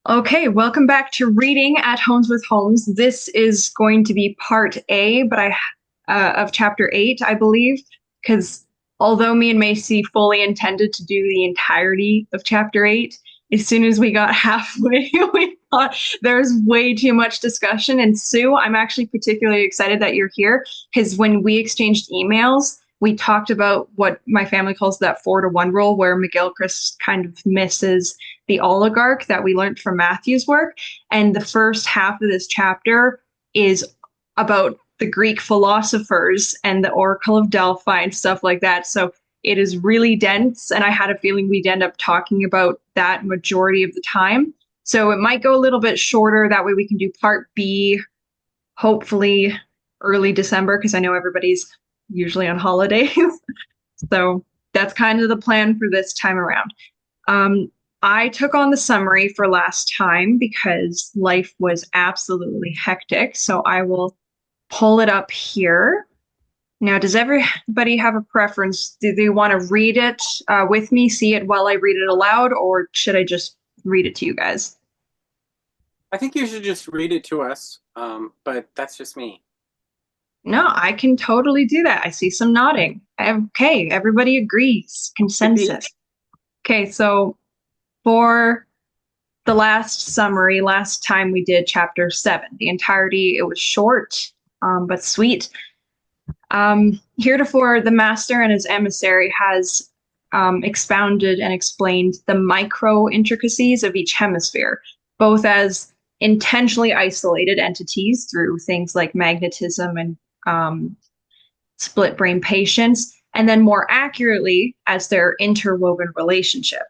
Okay, welcome back to Reading at Homes with Holmes. This is going to be part A, of chapter 8, I believe, because although me and Macy fully intended to do the entirety of chapter 8, as soon as we got halfway, we thought there's way too much discussion. And Sue, I'm actually particularly excited that you're here because when we exchanged emails, we talked about what my family calls that 4-to-1 rule, where McGilchrist kind of misses the oligarch that we learned from Matthew's work. And the first half of this chapter is about the Greek philosophers and the Oracle of Delphi and stuff like that. So it is really dense, and I had a feeling we'd end up talking about that majority of the time. So it might go a little bit shorter. That way we can do part B, hopefully early December, because I know everybody's usually on holidays. So that's kind of the plan for this time around. I took on the summary for last time because life was absolutely hectic. So I will pull it up here. Now, does everybody have a preference? Do they want to read it with me, see it while I read it aloud, or should I just read it to you guys? I think you should just read it to us, but that's just me. No, I can totally do that. I see some nodding. Okay, everybody agrees. Yippee. Consensus. Okay, so for the last summary, last time we did chapter 7, the entirety, it was short, but sweet. Heretofore, the master and his emissary has expounded and explained the micro intricacies of each hemisphere, both as intentionally isolated entities through things like magnetism and split brain patients, and then more accurately as their interwoven relationship.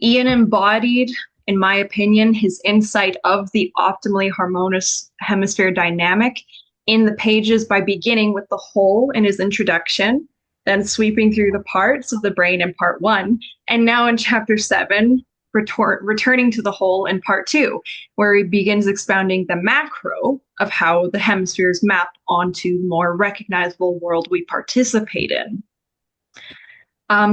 Iain embodied, in my opinion, his insight of the optimally harmonious hemisphere dynamic in the pages by beginning with the whole in his introduction, then sweeping through the parts of the brain in part 1, and now in chapter 7, returning to the whole in part 2, where he begins expounding the macro of how the hemispheres map onto the more recognizable world we participate in.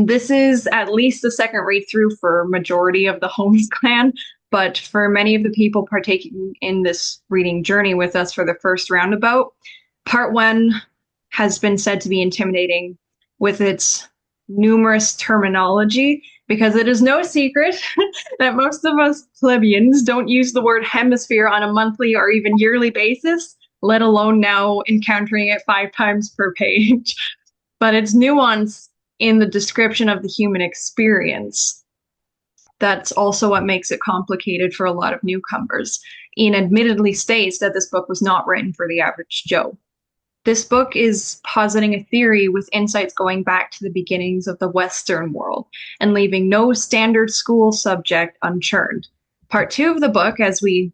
This is at least the second read through for majority of the Holmes clan, but for many of the people partaking in this reading journey with us for the first roundabout, part 1 has been said to be intimidating with its numerous terminology, because it is no secret that most of us plebeians don't use the word hemisphere on a monthly or even yearly basis, let alone now encountering it 5 times per page. But its nuance in the description of the human experience, that's also what makes it complicated for a lot of newcomers. Iain admittedly states that this book was not written for the average Joe. This book is positing a theory with insights going back to the beginnings of the Western world and leaving no standard school subject unchurned. Part 2 of the book, as we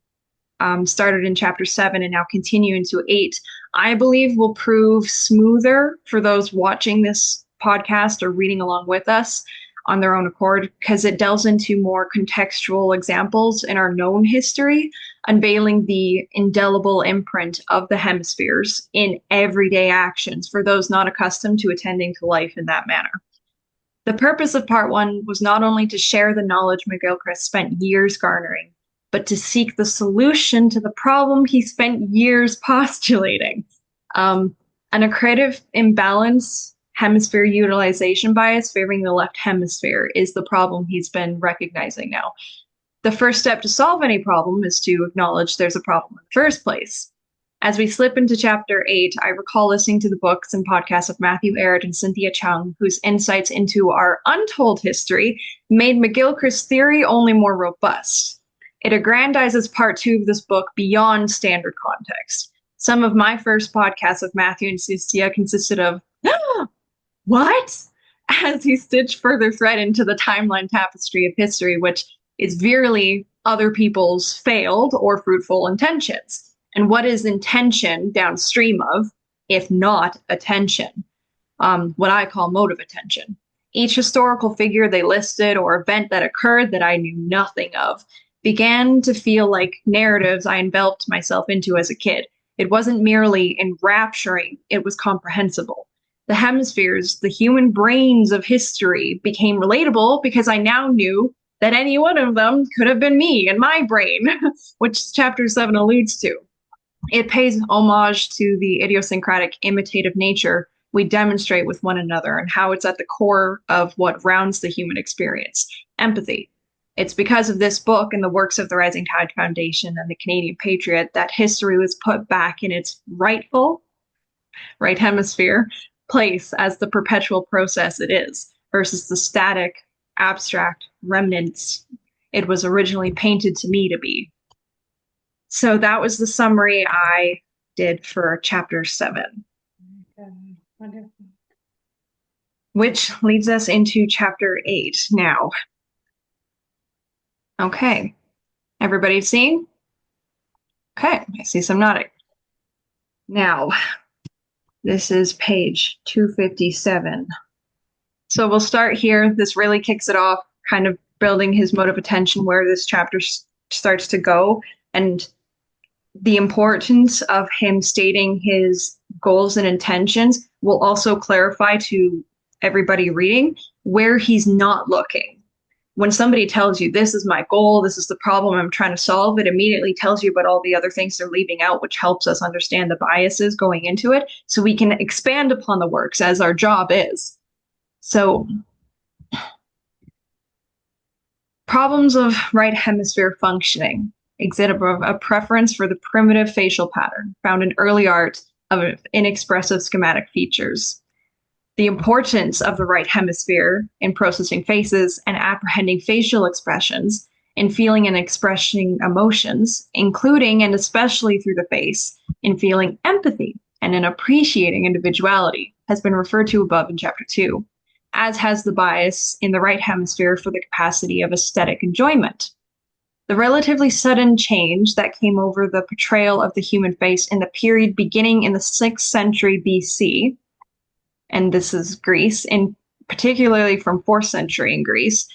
started in chapter 7 and now continue into 8, I believe will prove smoother for those watching this podcast or reading along with us on their own accord, because it delves into more contextual examples in our known history, unveiling the indelible imprint of the hemispheres in everyday actions for those not accustomed to attending to life in that manner. The purpose of part 1 was not only to share the knowledge McGilchrist spent years garnering, but to seek the solution to the problem he spent years postulating. An accretive imbalance, hemisphere utilization bias favoring the left hemisphere, is the problem he's been recognizing now. The first step to solve any problem is to acknowledge there's a problem in the first place. As we slip into chapter 8, I recall listening to the books and podcasts of Matthew Aird and Cynthia Chung, whose insights into our untold history made McGilchrist's theory only more robust. It aggrandizes part 2 of this book beyond standard context. Some of my first podcasts of Matthew and Cynthia consisted of, what? As he stitched further thread into the timeline tapestry of history, which is virally other people's failed or fruitful intentions. And what is intention downstream of, if not attention? What I call motive attention. Each historical figure they listed or event that occurred that I knew nothing of began to feel like narratives I enveloped myself into as a kid. It wasn't merely enrapturing, it was comprehensible. The hemispheres, the human brains of history, became relatable because I now knew that any one of them could have been me and my brain, which chapter 7 alludes to. It pays homage to the idiosyncratic imitative nature we demonstrate with one another and how it's at the core of what rounds the human experience, empathy. It's because of this book and the works of the Rising Tide Foundation and the Canadian Patriot that history was put back in its rightful right hemisphere place as the perpetual process it is, versus the static, abstract remnants it was originally painted to me to be. So that was the summary I did for chapter 7. Wonderful. Which leads us into chapter 8 now. Okay. Everybody seeing? Okay, I see some nodding. Now, this is page 257. So we'll start here. This really kicks it off, kind of building his mode of attention where this chapter starts to go, and the importance of him stating his goals and intentions will also clarify to everybody reading where he's not looking. When somebody tells you, this is my goal, this is the problem I'm trying to solve, it immediately tells you about all the other things they're leaving out, which helps us understand the biases going into it, so we can expand upon the works as our job is. So, problems of right hemisphere functioning exhibit a preference for the primitive facial pattern found in early art of inexpressive schematic features. The importance of the right hemisphere in processing faces and apprehending facial expressions, in feeling and expressing emotions, including and especially through the face, in feeling empathy and in appreciating individuality, has been referred to above in chapter 2, as has the bias in the right hemisphere for the capacity of aesthetic enjoyment. The relatively sudden change that came over the portrayal of the human face in the period beginning in the 6th century BC, and this is Greece, and particularly from 4th century in Greece,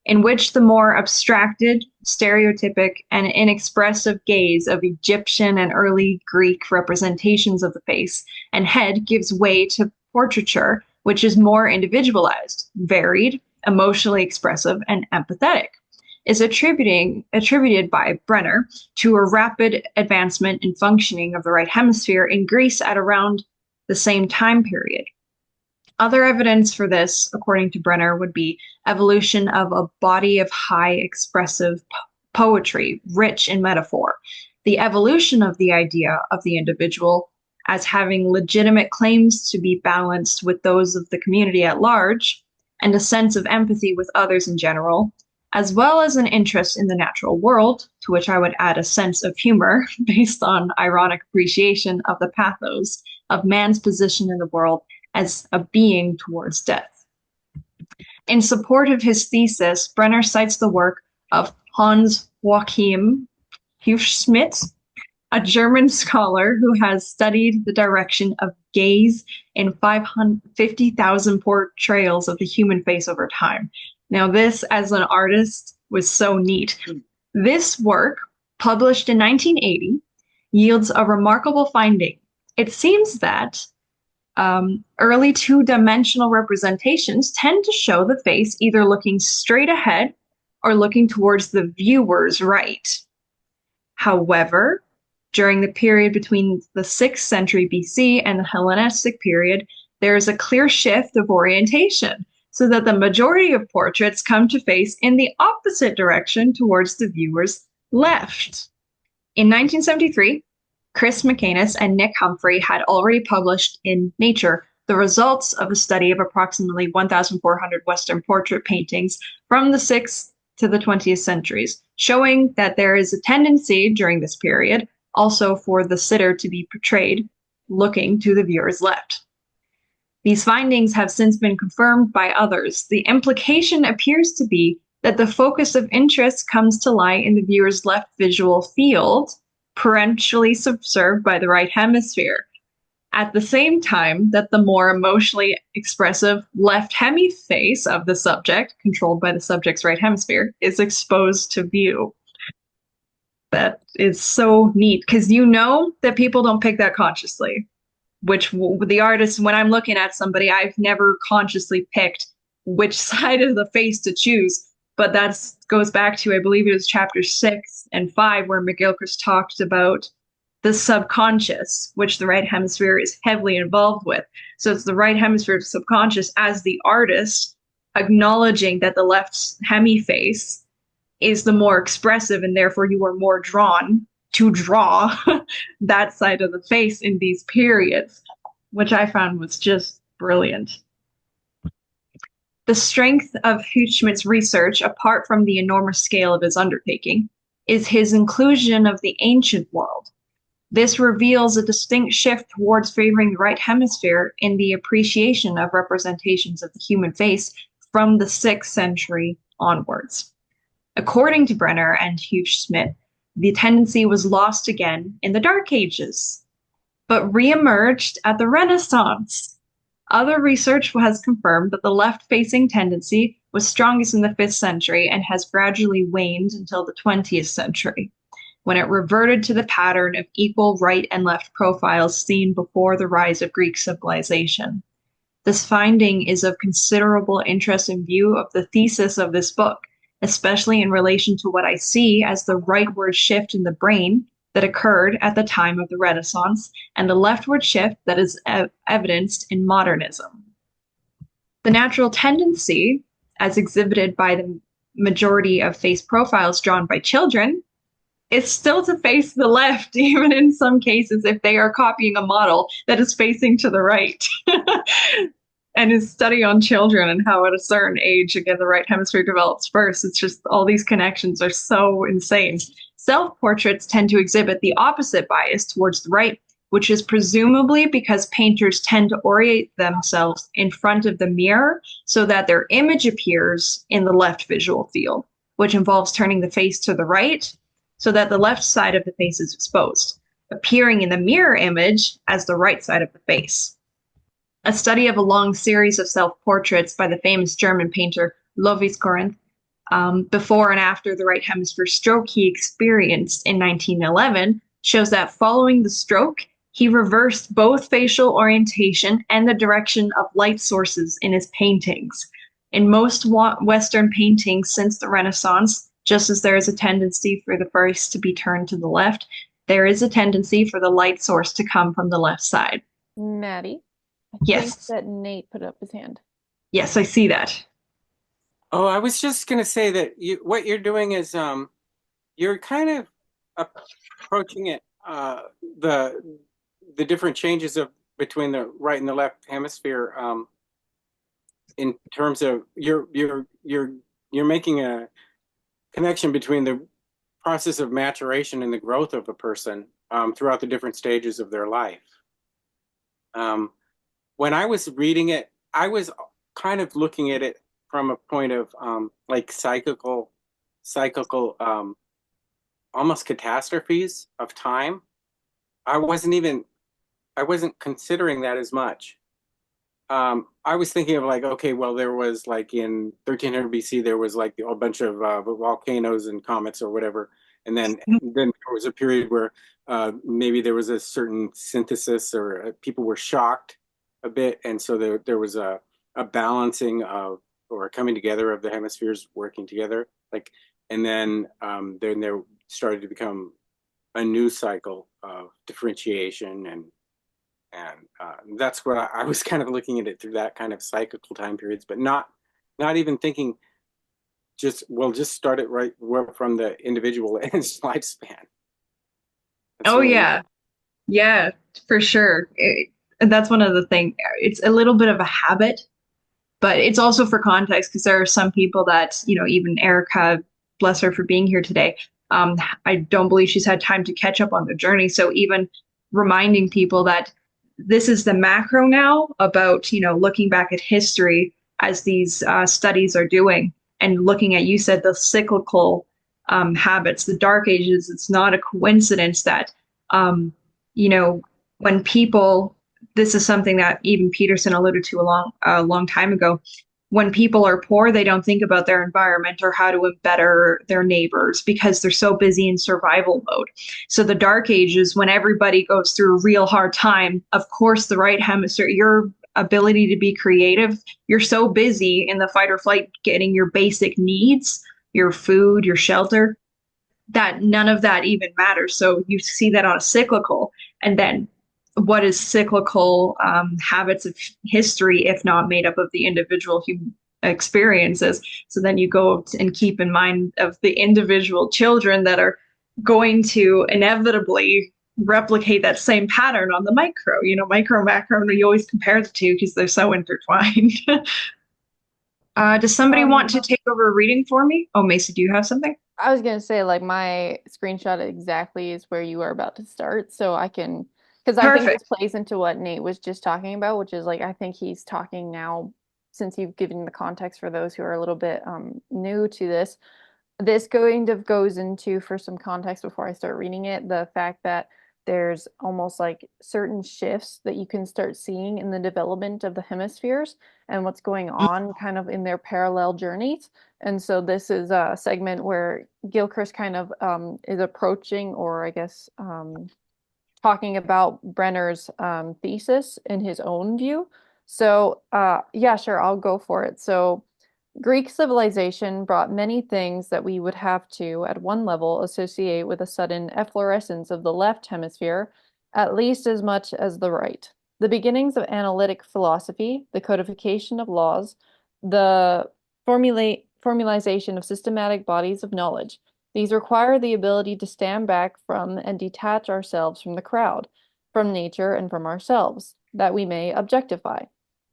in which the more abstracted, stereotypic, and inexpressive gaze of Egyptian and early Greek representations of the face and head gives way to portraiture, which is more individualized, varied, emotionally expressive, and empathetic, is attributed by Brenner to a rapid advancement in functioning of the right hemisphere in Greece at around the same time period. Other evidence for this, according to Brenner, would be evolution of a body of high expressive poetry, rich in metaphor, the evolution of the idea of the individual as having legitimate claims to be balanced with those of the community at large, and a sense of empathy with others in general, as well as an interest in the natural world, to which I would add a sense of humor based on ironic appreciation of the pathos of man's position in the world as a being towards death. In support of his thesis, Brenner cites the work of Hans Joachim Hufschmidt, a German scholar who has studied the direction of gaze in 550,000 portrayals of the human face over time. Now, this, as an artist, was so neat. This work, published in 1980, yields a remarkable finding. It seems that early two-dimensional representations tend to show the face either looking straight ahead or looking towards the viewer's right. However, during the period between the 6th century BC and the Hellenistic period, there is a clear shift of orientation, so that the majority of portraits come to face in the opposite direction towards the viewer's left. In 1973, Chris McCanus and Nick Humphrey had already published in Nature the results of a study of approximately 1,400 Western portrait paintings from the 6th to the 20th centuries, showing that there is a tendency during this period also for the sitter to be portrayed looking to the viewer's left. These findings have since been confirmed by others. The implication appears to be that the focus of interest comes to lie in the viewer's left visual field, parentially subserved by the right hemisphere, at the same time that the more emotionally expressive left hemiface of the subject, controlled by the subject's right hemisphere, is exposed to view. That is so neat, because you know that people don't pick that consciously. Which the artist, when I'm looking at somebody, I've never consciously picked which side of the face to choose. But that goes back to, I believe it was chapter 6 and 5, where McGilchrist talked about the subconscious, which the right hemisphere is heavily involved with. So it's the right hemisphere subconscious as the artist acknowledging that the left hemiface is the more expressive, and therefore you are more drawn to draw that side of the face in these periods, which I found was just brilliant. The strength of Hutschmidt's research, apart from the enormous scale of his undertaking, is his inclusion of the ancient world. This reveals a distinct shift towards favoring the right hemisphere in the appreciation of representations of the human face from the 6th century onwards. According to Brenner and Hutschmidt, the tendency was lost again in the Dark Ages, but re-emerged at the Renaissance. Other research has confirmed that the left-facing tendency was strongest in the 5th century and has gradually waned until the 20th century, when it reverted to the pattern of equal right and left profiles seen before the rise of Greek civilization. This finding is of considerable interest in view of the thesis of this book, especially in relation to what I see as the rightward shift in the brain that occurred at the time of the Renaissance and the leftward shift that is evidenced in modernism. The natural tendency, as exhibited by the majority of face profiles drawn by children, is still to face the left, even in some cases if they are copying a model that is facing to the right. And his study on children and how at a certain age, again, the right hemisphere develops first. It's just all these connections are so insane. Self-portraits tend to exhibit the opposite bias towards the right, which is presumably because painters tend to orient themselves in front of the mirror so that their image appears in the left visual field, which involves turning the face to the right so that the left side of the face is exposed, appearing in the mirror image as the right side of the face. A study of a long series of self-portraits by the famous German painter Lovis Corinth, before and after the right hemisphere stroke he experienced in 1911, shows that following the stroke, he reversed both facial orientation and the direction of light sources in his paintings. In most Western paintings since the Renaissance, just as there is a tendency for the face to be turned to the left, there is a tendency for the light source to come from the left side. Maddie? I Yes. think that Nate put up his hand. Yes, I see that. Oh, I was just going to say that what you're doing is you're kind of approaching it the different changes between the right and the left hemisphere in terms of you're making a connection between the process of maturation and the growth of a person throughout the different stages of their life. When I was reading it, I was kind of looking at it from a point of like cyclical almost catastrophes of time. I wasn't considering that as much. I was thinking of like, okay, well, there was like in 1300 BC, there was like a bunch of volcanoes and comets or whatever. And then there was a period where maybe there was a certain synthesis or people were shocked a bit. And so there was a balancing of or coming together of the hemispheres working together. And then there started to become a new cycle of differentiation and that's what I was kind of looking at it through that kind of cyclical time periods, but not even thinking just start it right from the individual and its lifespan. Yeah, for sure. That's one of the things. It's a little bit of a habit, but it's also for context because there are some people that, even Erica, bless her for being here today. I don't believe she's had time to catch up on the journey. So even reminding people that this is the macro now about, looking back at history as these studies are doing and looking at, you said, the cyclical habits, the dark ages. It's not a coincidence that, when people, this is something that even Peterson alluded to a long time ago. When people are poor, they don't think about their environment or how to better their neighbors because they're so busy in survival mode. So the dark ages, when everybody goes through a real hard time, of course, the right hemisphere, you're ability to be creative. You're so busy in the fight or flight getting your basic needs, your food, your shelter, that none of that even matters. So you see that on a cyclical. And then what is cyclical habits of history, if not made up of the individual human experiences? So then you go and keep in mind of the individual children that are going to inevitably replicate that same pattern on the micro. Micro, macro, and you always compare the two because they're so intertwined. Does somebody want to take over reading for me? Oh, Macy, do you have something? I was gonna say like my screenshot exactly is where you are about to start, so I can, because I think this Perfect. plays into what Nate was just talking about, which is like I think he's talking now since you've given the context for those who are a little bit new to this. This kind of goes into, for some context before I start reading it, the fact that there's almost like certain shifts that you can start seeing in the development of the hemispheres and what's going on kind of in their parallel journeys. And so this is a segment where Gilchrist kind of is approaching, or I guess talking about Brenner's thesis in his own view. So yeah, sure, I'll go for it. So Greek civilization brought many things that we would have to, at one level, associate with a sudden efflorescence of the left hemisphere, at least as much as the right. The beginnings of analytic philosophy, the codification of laws, the formalization of systematic bodies of knowledge. These require the ability to stand back from and detach ourselves from the crowd, from nature and from ourselves, that we may objectify.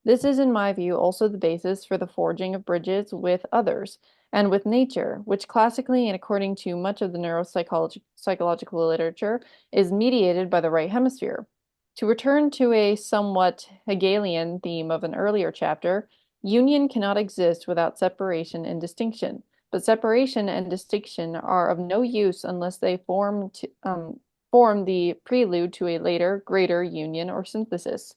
This is, in my view, also the basis for the forging of bridges with others and with nature, which classically and according to much of the neuropsychological literature is mediated by the right hemisphere. To return to a somewhat Hegelian theme of an earlier chapter, union cannot exist without separation and distinction, but separation and distinction are of no use unless they form the prelude to a later, greater union or synthesis.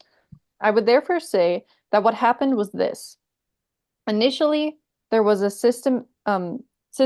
I would therefore say that what happened was this. Initially, there was a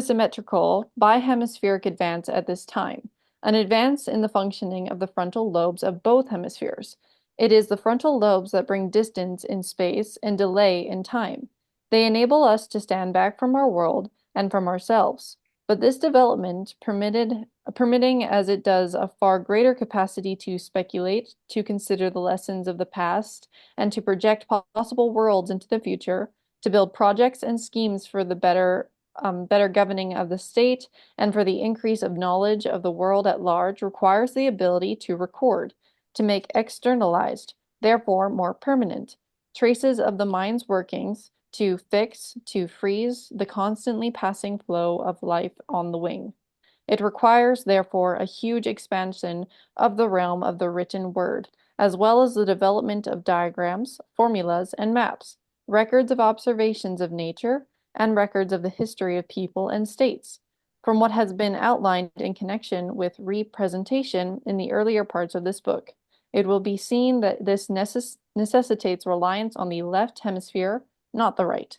symmetrical bihemispheric advance at this time, an advance in the functioning of the frontal lobes of both hemispheres. It is the frontal lobes that bring distance in space and delay in time. They enable us to stand back from our world and from ourselves. But this development, permitting as it does a far greater capacity to speculate, to consider the lessons of the past, and to project possible worlds into the future, to build projects and schemes for the better governing of the state and for the increase of knowledge of the world at large, requires the ability to record, to make externalized, therefore more permanent, traces of the mind's workings, to fix, to freeze the constantly passing flow of life on the wing. It requires, therefore, a huge expansion of the realm of the written word, as well as the development of diagrams, formulas, and maps, records of observations of nature, and records of the history of people and states. From what has been outlined in connection with representation in the earlier parts of this book, it will be seen that this necessitates reliance on the left hemisphere, not the right.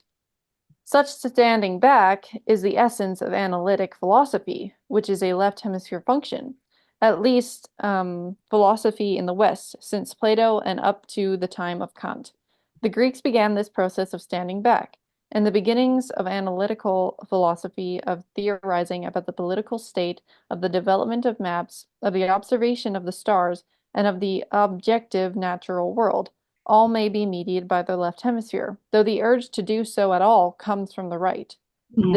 Such standing back is the essence of analytic philosophy, which is a left hemisphere function, at least philosophy in the West, since Plato and up to the time of Kant. The Greeks began this process of standing back, and the beginnings of analytical philosophy, of theorizing about the political state, of the development of maps, of the observation of the stars, and of the objective natural world, all may be mediated by the left hemisphere, though the urge to do so at all comes from the right. Mm.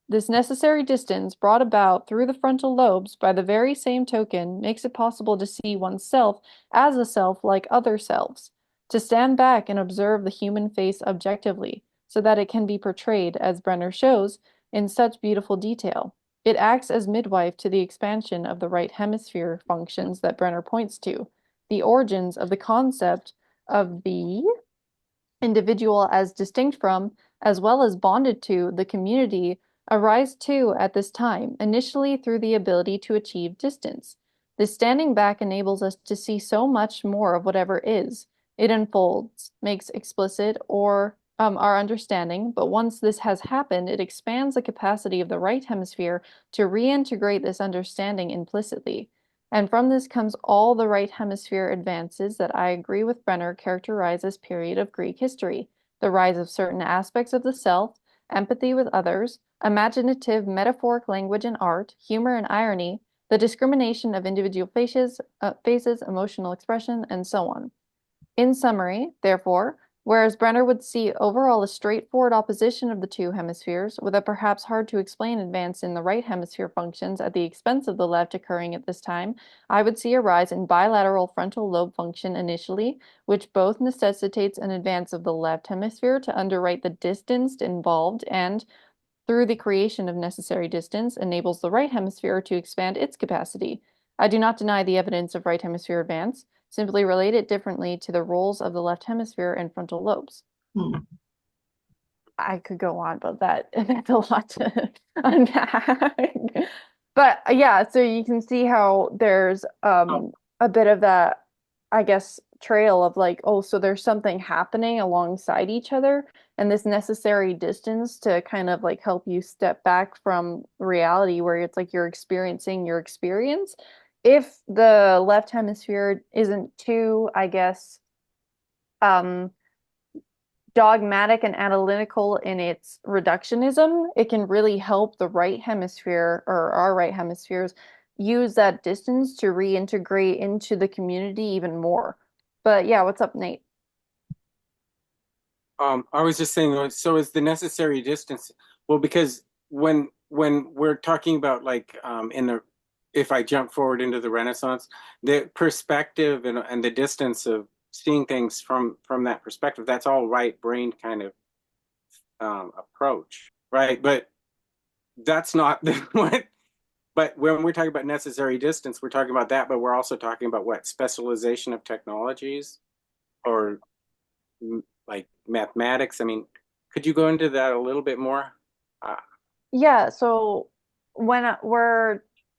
This necessary distance brought about through the frontal lobes by the very same token makes it possible to see oneself as a self like other selves, to stand back and observe the human face objectively, so that it can be portrayed, as Brenner shows, in such beautiful detail. It acts as midwife to the expansion of the right hemisphere functions that Brenner points to, the origins of the concept of the individual as distinct from, as well as bonded to, the community arise too at this time, initially through the ability to achieve distance. This standing back enables us to see so much more of whatever is. It unfolds, makes explicit or our understanding, but once this has happened, it expands the capacity of the right hemisphere to reintegrate this understanding implicitly. And from this comes all the right hemisphere advances that I agree with Brenner characterize this period of Greek history, the rise of certain aspects of the self, empathy with others, imaginative metaphoric language and art, humor and irony, the discrimination of individual faces, emotional expression, and so on. In summary, therefore, whereas Brenner would see overall a straightforward opposition of the two hemispheres, with a perhaps hard to explain advance in the right hemisphere functions at the expense of the left occurring at this time, I would see a rise in bilateral frontal lobe function initially, which both necessitates an advance of the left hemisphere to underwrite the distance involved and, through the creation of necessary distance, enables the right hemisphere to expand its capacity. I do not deny the evidence of right hemisphere advance, simply relate it differently to the roles of the left hemisphere and frontal lobes. I could go on, but that's a lot to unpack. But yeah, so you can see how there's a bit of that, I guess, trail of like, oh, so there's something happening alongside each other, and this necessary distance to kind of like help you step back from reality where it's like you're experiencing your experience. If the left hemisphere isn't too, I guess, dogmatic and analytical in its reductionism, it can really help the right hemisphere or our right hemispheres use that distance to reintegrate into the community even more. But yeah, what's up, Nate? I was just saying, so is the necessary distance, well, because when we're talking about like if I jump forward into the Renaissance, the perspective and the distance of seeing things from that perspective, that's all right-brained kind of approach, right? But that's not what. But when we're talking about necessary distance, we're talking about that, but we're also talking about what, specialization of technologies or like mathematics. I mean, could you go into that a little bit more? Yeah, so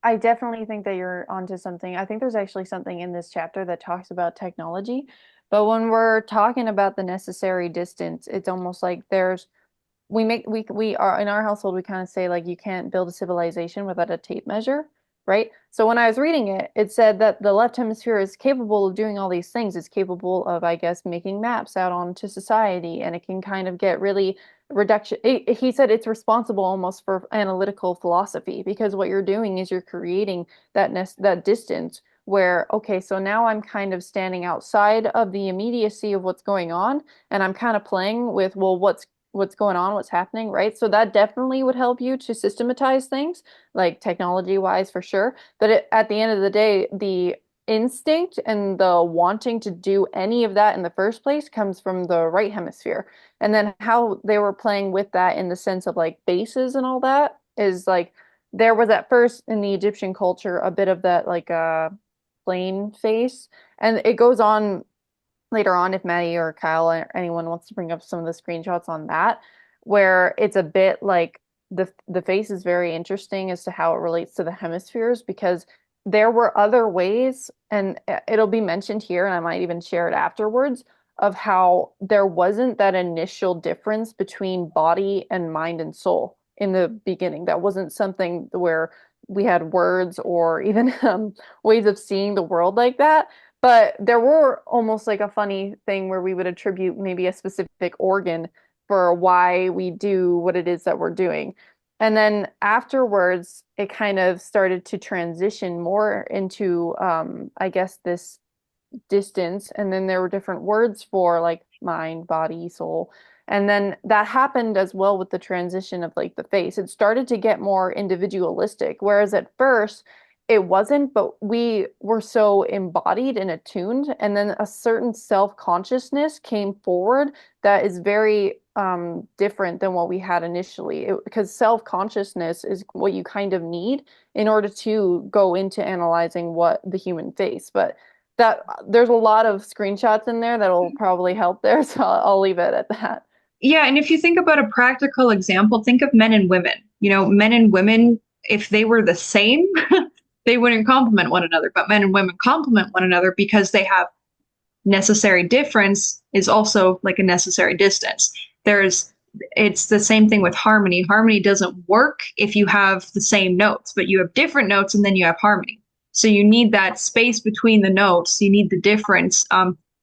I definitely think that you're onto something. I think there's actually something in this chapter that talks about technology. But when we're talking about the necessary distance, it's almost like we are in our household, we kind of say like you can't build a civilization without a tape measure, right? So when I was reading it, it said that the left hemisphere is capable of doing all these things. It's capable of, I guess, making maps out onto society, and it can kind of get really reduction. He said it's responsible almost for analytical philosophy because what you're doing is you're creating that distance where, okay, so now I'm kind of standing outside of the immediacy of what's going on, and I'm kind of playing with, well, what's going on, what's happening, right? So that definitely would help you to systematize things, like technology wise for sure. But at the end of the day, the instinct and the wanting to do any of that in the first place comes from the right hemisphere. And then how they were playing with that in the sense of like bases and all that is like there was at first in the Egyptian culture a bit of that like plain face. And it goes on later on if Maddie or Kyle or anyone wants to bring up some of the screenshots on that, where it's a bit like the face is very interesting as to how it relates to the hemispheres because there were other ways, and it'll be mentioned here, and I might even share it afterwards, of how there wasn't that initial difference between body and mind and soul in the beginning. That wasn't something where we had words or even ways of seeing the world like that. But there were almost like a funny thing where we would attribute maybe a specific organ for why we do what it is that we're doing. And then afterwards, it kind of started to transition more into, I guess, this distance. And then there were different words for like mind, body, soul. And then that happened as well with the transition of like the face. It started to get more individualistic, whereas at first, it wasn't, but we were so embodied and attuned, and then a certain self-consciousness came forward that is very different than what we had initially. Because self-consciousness is what you kind of need in order to go into analyzing what the human face. But that there's a lot of screenshots in there that'll probably help there, so I'll leave it at that. Yeah, and if you think about a practical example, think of men and women. You know, men and women, if they were the same, they wouldn't complement one another. But men and women complement one another because they have necessary difference is also like a necessary distance. It's the same thing with harmony. Harmony doesn't work if you have the same notes, but you have different notes and then you have harmony. So you need that space between the notes. You need the difference.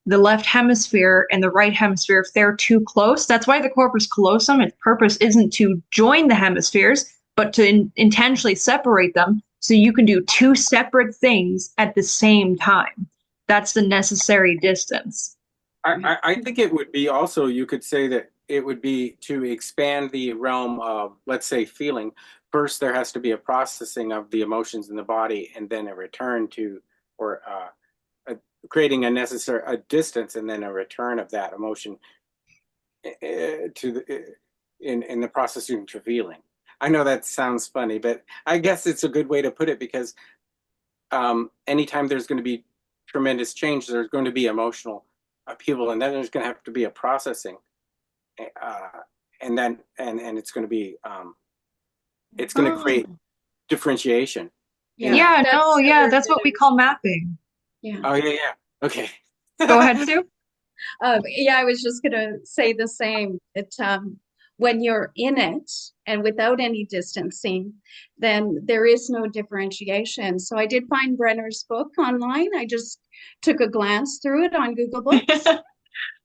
The left hemisphere and the right hemisphere, if they're too close, that's why the corpus callosum, its purpose isn't to join the hemispheres, but to intentionally separate them so you can do two separate things at the same time. That's the necessary distance. I think it would be also, you could say that it would be to expand the realm of, let's say, feeling. First, there has to be a processing of the emotions in the body, and then a return to, or creating a distance, and then a return of that emotion to the in the processing to feeling. I know that sounds funny, but I guess it's a good way to put it, because anytime there's going to be tremendous change, there's going to be emotional upheaval, and then there's going to have to be a processing, and then it's going to be it's going to create differentiation. Yeah, no, yeah, that's what we call mapping. Yeah. Oh yeah, yeah. Okay. Go ahead, Sue. Yeah, I was just gonna say the same. When you're in it and without any distancing, then there is no differentiation. So I did find Brenner's book online. I just took a glance through it on Google Books.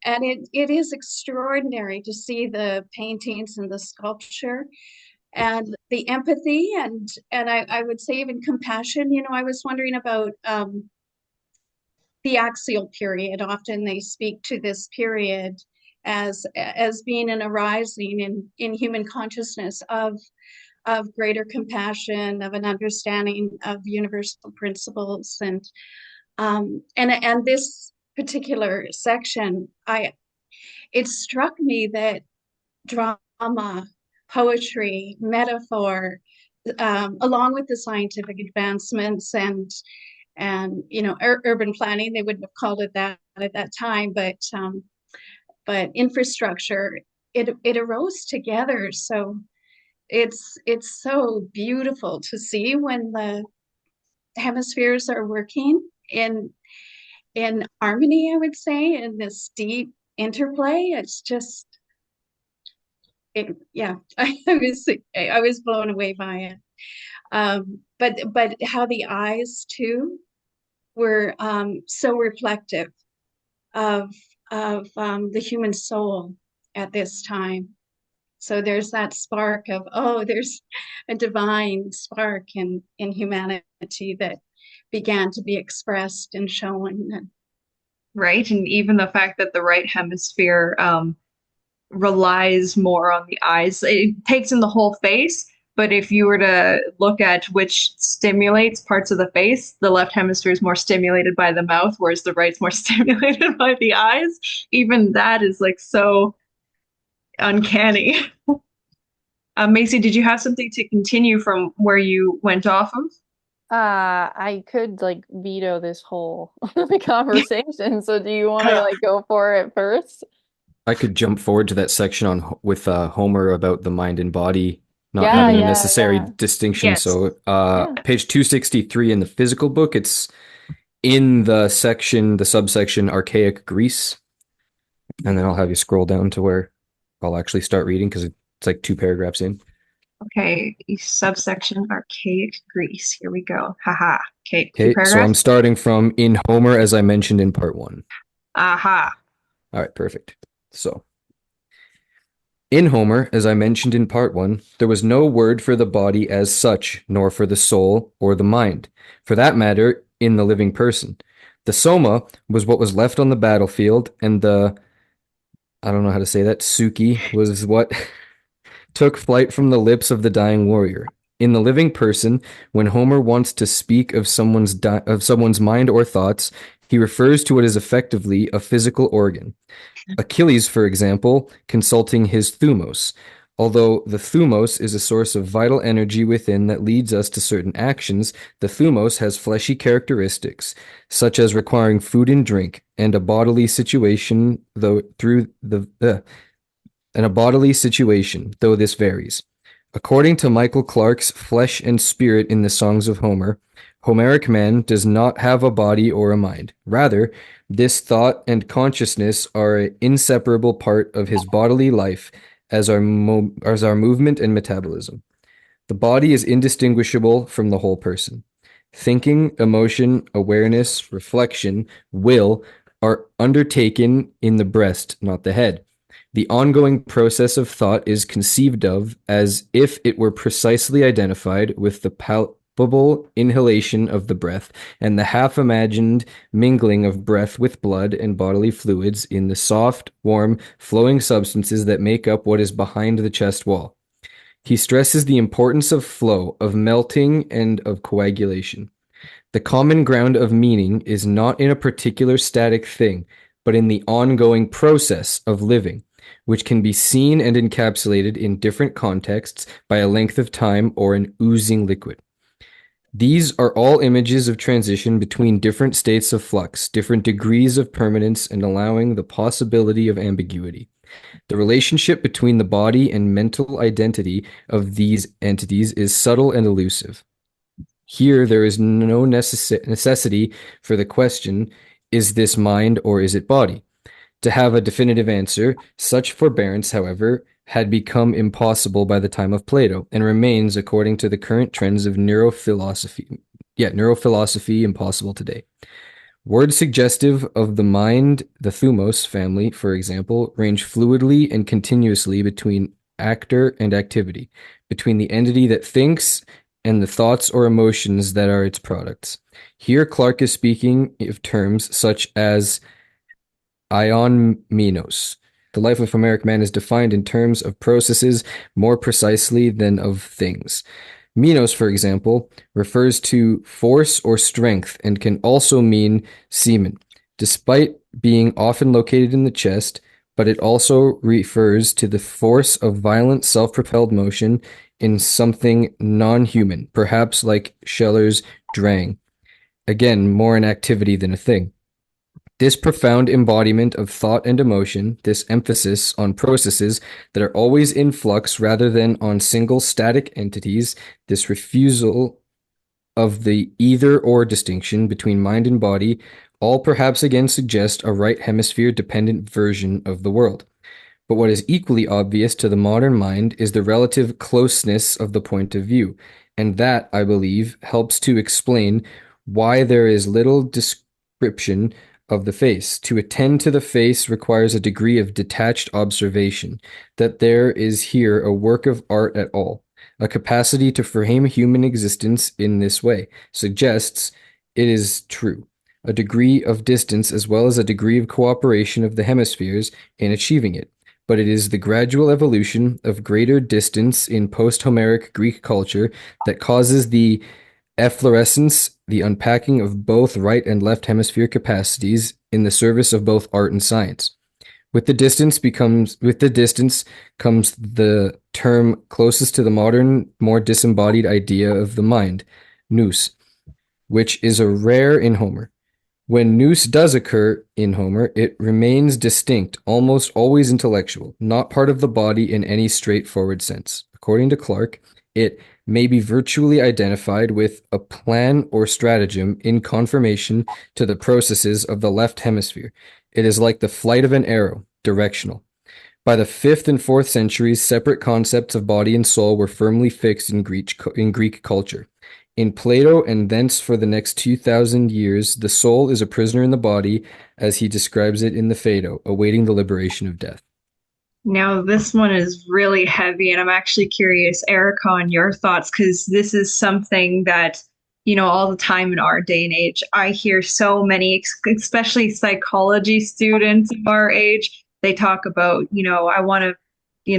And it is extraordinary to see the paintings and the sculpture and the empathy and I would say even compassion. You know, I was wondering about the axial period. Often they speak to this period as being an arising in human consciousness of greater compassion, of an understanding of universal principles, and this particular section, it struck me that drama, poetry, metaphor, along with the scientific advancements and you know, urban planning, they wouldn't have called it that at that time, but infrastructure, it arose together. So it's so beautiful to see when the hemispheres are working in harmony, I would say, in this deep interplay. It's just yeah, I was blown away by it. But how the eyes too were so reflective of the human soul at this time. So there's that spark of, oh, there's a divine spark in humanity that began to be expressed and shown. Right, and even the fact that the right hemisphere relies more on the eyes. It takes in the whole face, but if you were to look at which stimulates parts of the face, the left hemisphere is more stimulated by the mouth, whereas the right's more stimulated by the eyes. Even that is like so uncanny. Macy, did you have something to continue from where you went off of? I could like veto this whole conversation. So do you want to like go for it first? I could jump forward to that section on with Homer about the mind and body not Yeah, having a yeah, necessary yeah. distinction. Yes. So Yeah. page 263 in the physical book, it's in the subsection Archaic Greece. And then I'll have you scroll down to where I'll actually start reading because it's like 2 paragraphs in. Okay, subsection Archaic Greece. Here we go. Haha. Okay, 2 Okay, so I'm paragraphs. starting from in Homer, as I mentioned in part 1. Aha. All right, perfect. So, in Homer, as I mentioned in part 1, there was no word for the body as such, nor for the soul or the mind, for that matter, in the living person. The soma was what was left on the battlefield, and I don't know how to say that, Suki was what took flight from the lips of the dying warrior. In the living person, when Homer wants to speak of someone's mind or thoughts, he refers to it as effectively a physical organ. Achilles, for example, consulting his thumos. Although the thumos is a source of vital energy within that leads us to certain actions, the thumos has fleshy characteristics, such as requiring food and drink, and a bodily situation, though this varies. According to Michael Clark's Flesh and Spirit in the Songs of Homer, Homeric man does not have a body or a mind. Rather, this thought and consciousness are an inseparable part of his bodily life as our movement and metabolism. The body is indistinguishable from the whole person. Thinking, emotion, awareness, reflection, will are undertaken in the breast, not the head. The ongoing process of thought is conceived of as if it were precisely identified with the palpable inhalation of the breath and the half-imagined mingling of breath with blood and bodily fluids in the soft, warm, flowing substances that make up what is behind the chest wall. He stresses the importance of flow, of melting, and of coagulation. The common ground of meaning is not in a particular static thing, but in the ongoing process of living, which can be seen and encapsulated in different contexts by a length of time or an oozing liquid. These are all images of transition between different states of flux, different degrees of permanence, and allowing the possibility of ambiguity. The relationship between the body and mental identity of these entities is subtle and elusive. Here, there is no necessity for the question, is this mind or is it body? To have a definitive answer, such forbearance, however, had become impossible by the time of Plato and remains, according to the current trends of neurophilosophy, impossible today. Words suggestive of the mind, the thumos family, for example, range fluidly and continuously between actor and activity, between the entity that thinks and the thoughts or emotions that are its products. Here, Clarke is speaking of terms such as Iain Minos. The life of Homeric man is defined in terms of processes more precisely than of things. Minos, for example, refers to force or strength and can also mean semen, despite being often located in the chest, but it also refers to the force of violent self-propelled motion in something non-human, perhaps like Scheller's drang. Again, more an activity than a thing. This profound embodiment of thought and emotion, this emphasis on processes that are always in flux rather than on single static entities, this refusal of the either-or distinction between mind and body, all perhaps again suggest a right hemisphere dependent version of the world. But what is equally obvious to the modern mind is the relative closeness of the point of view, and that, I believe, helps to explain why there is little description of the face. To attend to the face requires a degree of detached observation, that there is here a work of art at all. A capacity to frame human existence in this way suggests, it is true, a degree of distance as well as a degree of cooperation of the hemispheres in achieving it. But it is the gradual evolution of greater distance in post-Homeric Greek culture that causes the efflorescence, the unpacking of both right and left hemisphere capacities in the service of both art and science. With the distance comes the term closest to the modern, more disembodied idea of the mind, nous, which is a rare in Homer. When nous does occur in Homer, it remains distinct, almost always intellectual, not part of the body in any straightforward sense. According to Clarke, it may be virtually identified with a plan or stratagem in confirmation to the processes of the left hemisphere. It is like the flight of an arrow, directional. By the 5th and 4th centuries, separate concepts of body and soul were firmly fixed in Greek culture. In Plato and thence for the next 2,000 years, the soul is a prisoner in the body, as he describes it in the Phaedo, awaiting the liberation of death. Now, this one is really heavy, and I'm actually curious, Erica, on your thoughts, because this is something that, all the time in our day and age, I hear so many, especially psychology students of our age, they talk about, I want to,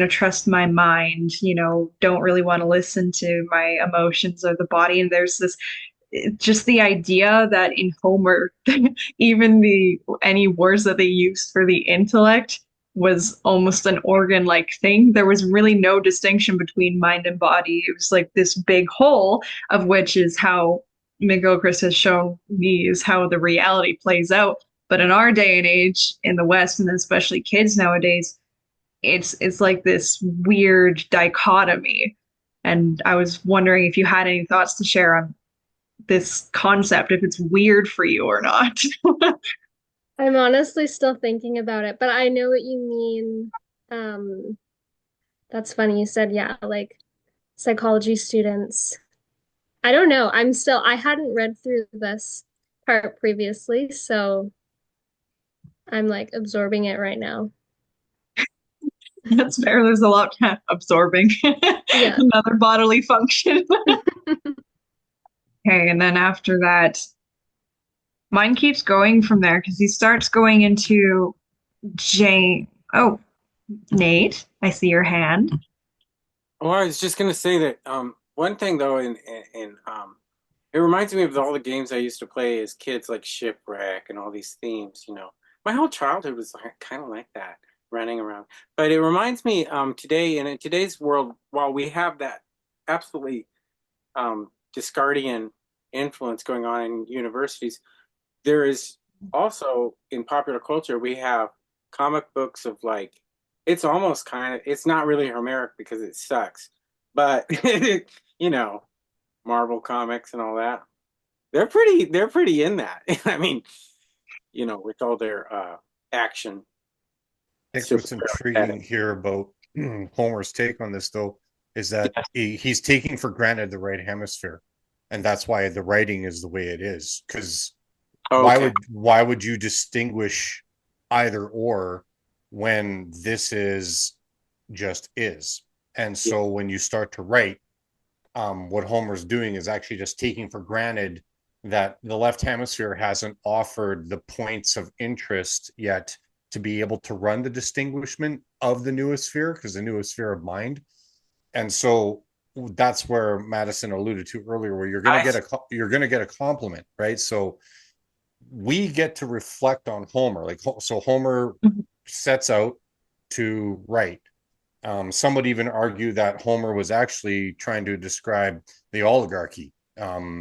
trust my mind, don't really want to listen to my emotions or the body. And there's this, just the idea that in Homer, even any words that they use for the intellect was almost an organ-like thing. There was really no distinction between mind and body. It was like this big whole, of which is how McGilchrist has shown me is how the reality plays out. But in our day and age in the West, and especially kids nowadays, it's like this weird dichotomy. And I was wondering if you had any thoughts to share on this concept, if it's weird for you or not. I'm honestly still thinking about it, but I know what you mean. That's funny. You said, yeah, like psychology students I don't know. I hadn't read through this part previously, so I'm like absorbing it right now. That's fair. There's a lot absorbing. Yeah. Another bodily function. Okay, and then after that, mine keeps going from there because he starts going into Jane. Oh, Nate, I see your hand. Well, I was just gonna say that one thing though, it reminds me of all the games I used to play as kids, like Shipwreck and all these themes. My whole childhood was kind of like that, running around. But it reminds me today, and in today's world, while we have that absolutely Discardian influence going on in universities, there is also in popular culture we have comic books of like it's almost kind of it's not really Homeric because it sucks, but you know, Marvel comics and all that. They're pretty in that. I mean, with all their action I think what's superhero intriguing setting. here about Homer's take on this, though, is that he's taking for granted the right hemisphere, and that's why the writing is the way it is. Because Oh, why okay. would you distinguish either or when this is just is? And Yeah. so when you start to write, what Homer's doing is actually just taking for granted that the left hemisphere hasn't offered the points of interest yet to be able to run the distinguishment of the noosphere, because the noosphere of mind. And so that's where Madison alluded to earlier, where I you're going to get a compliment, right? So we get to reflect on Homer. Like, so Homer sets out to write. Some would even argue that Homer was actually trying to describe the oligarchy,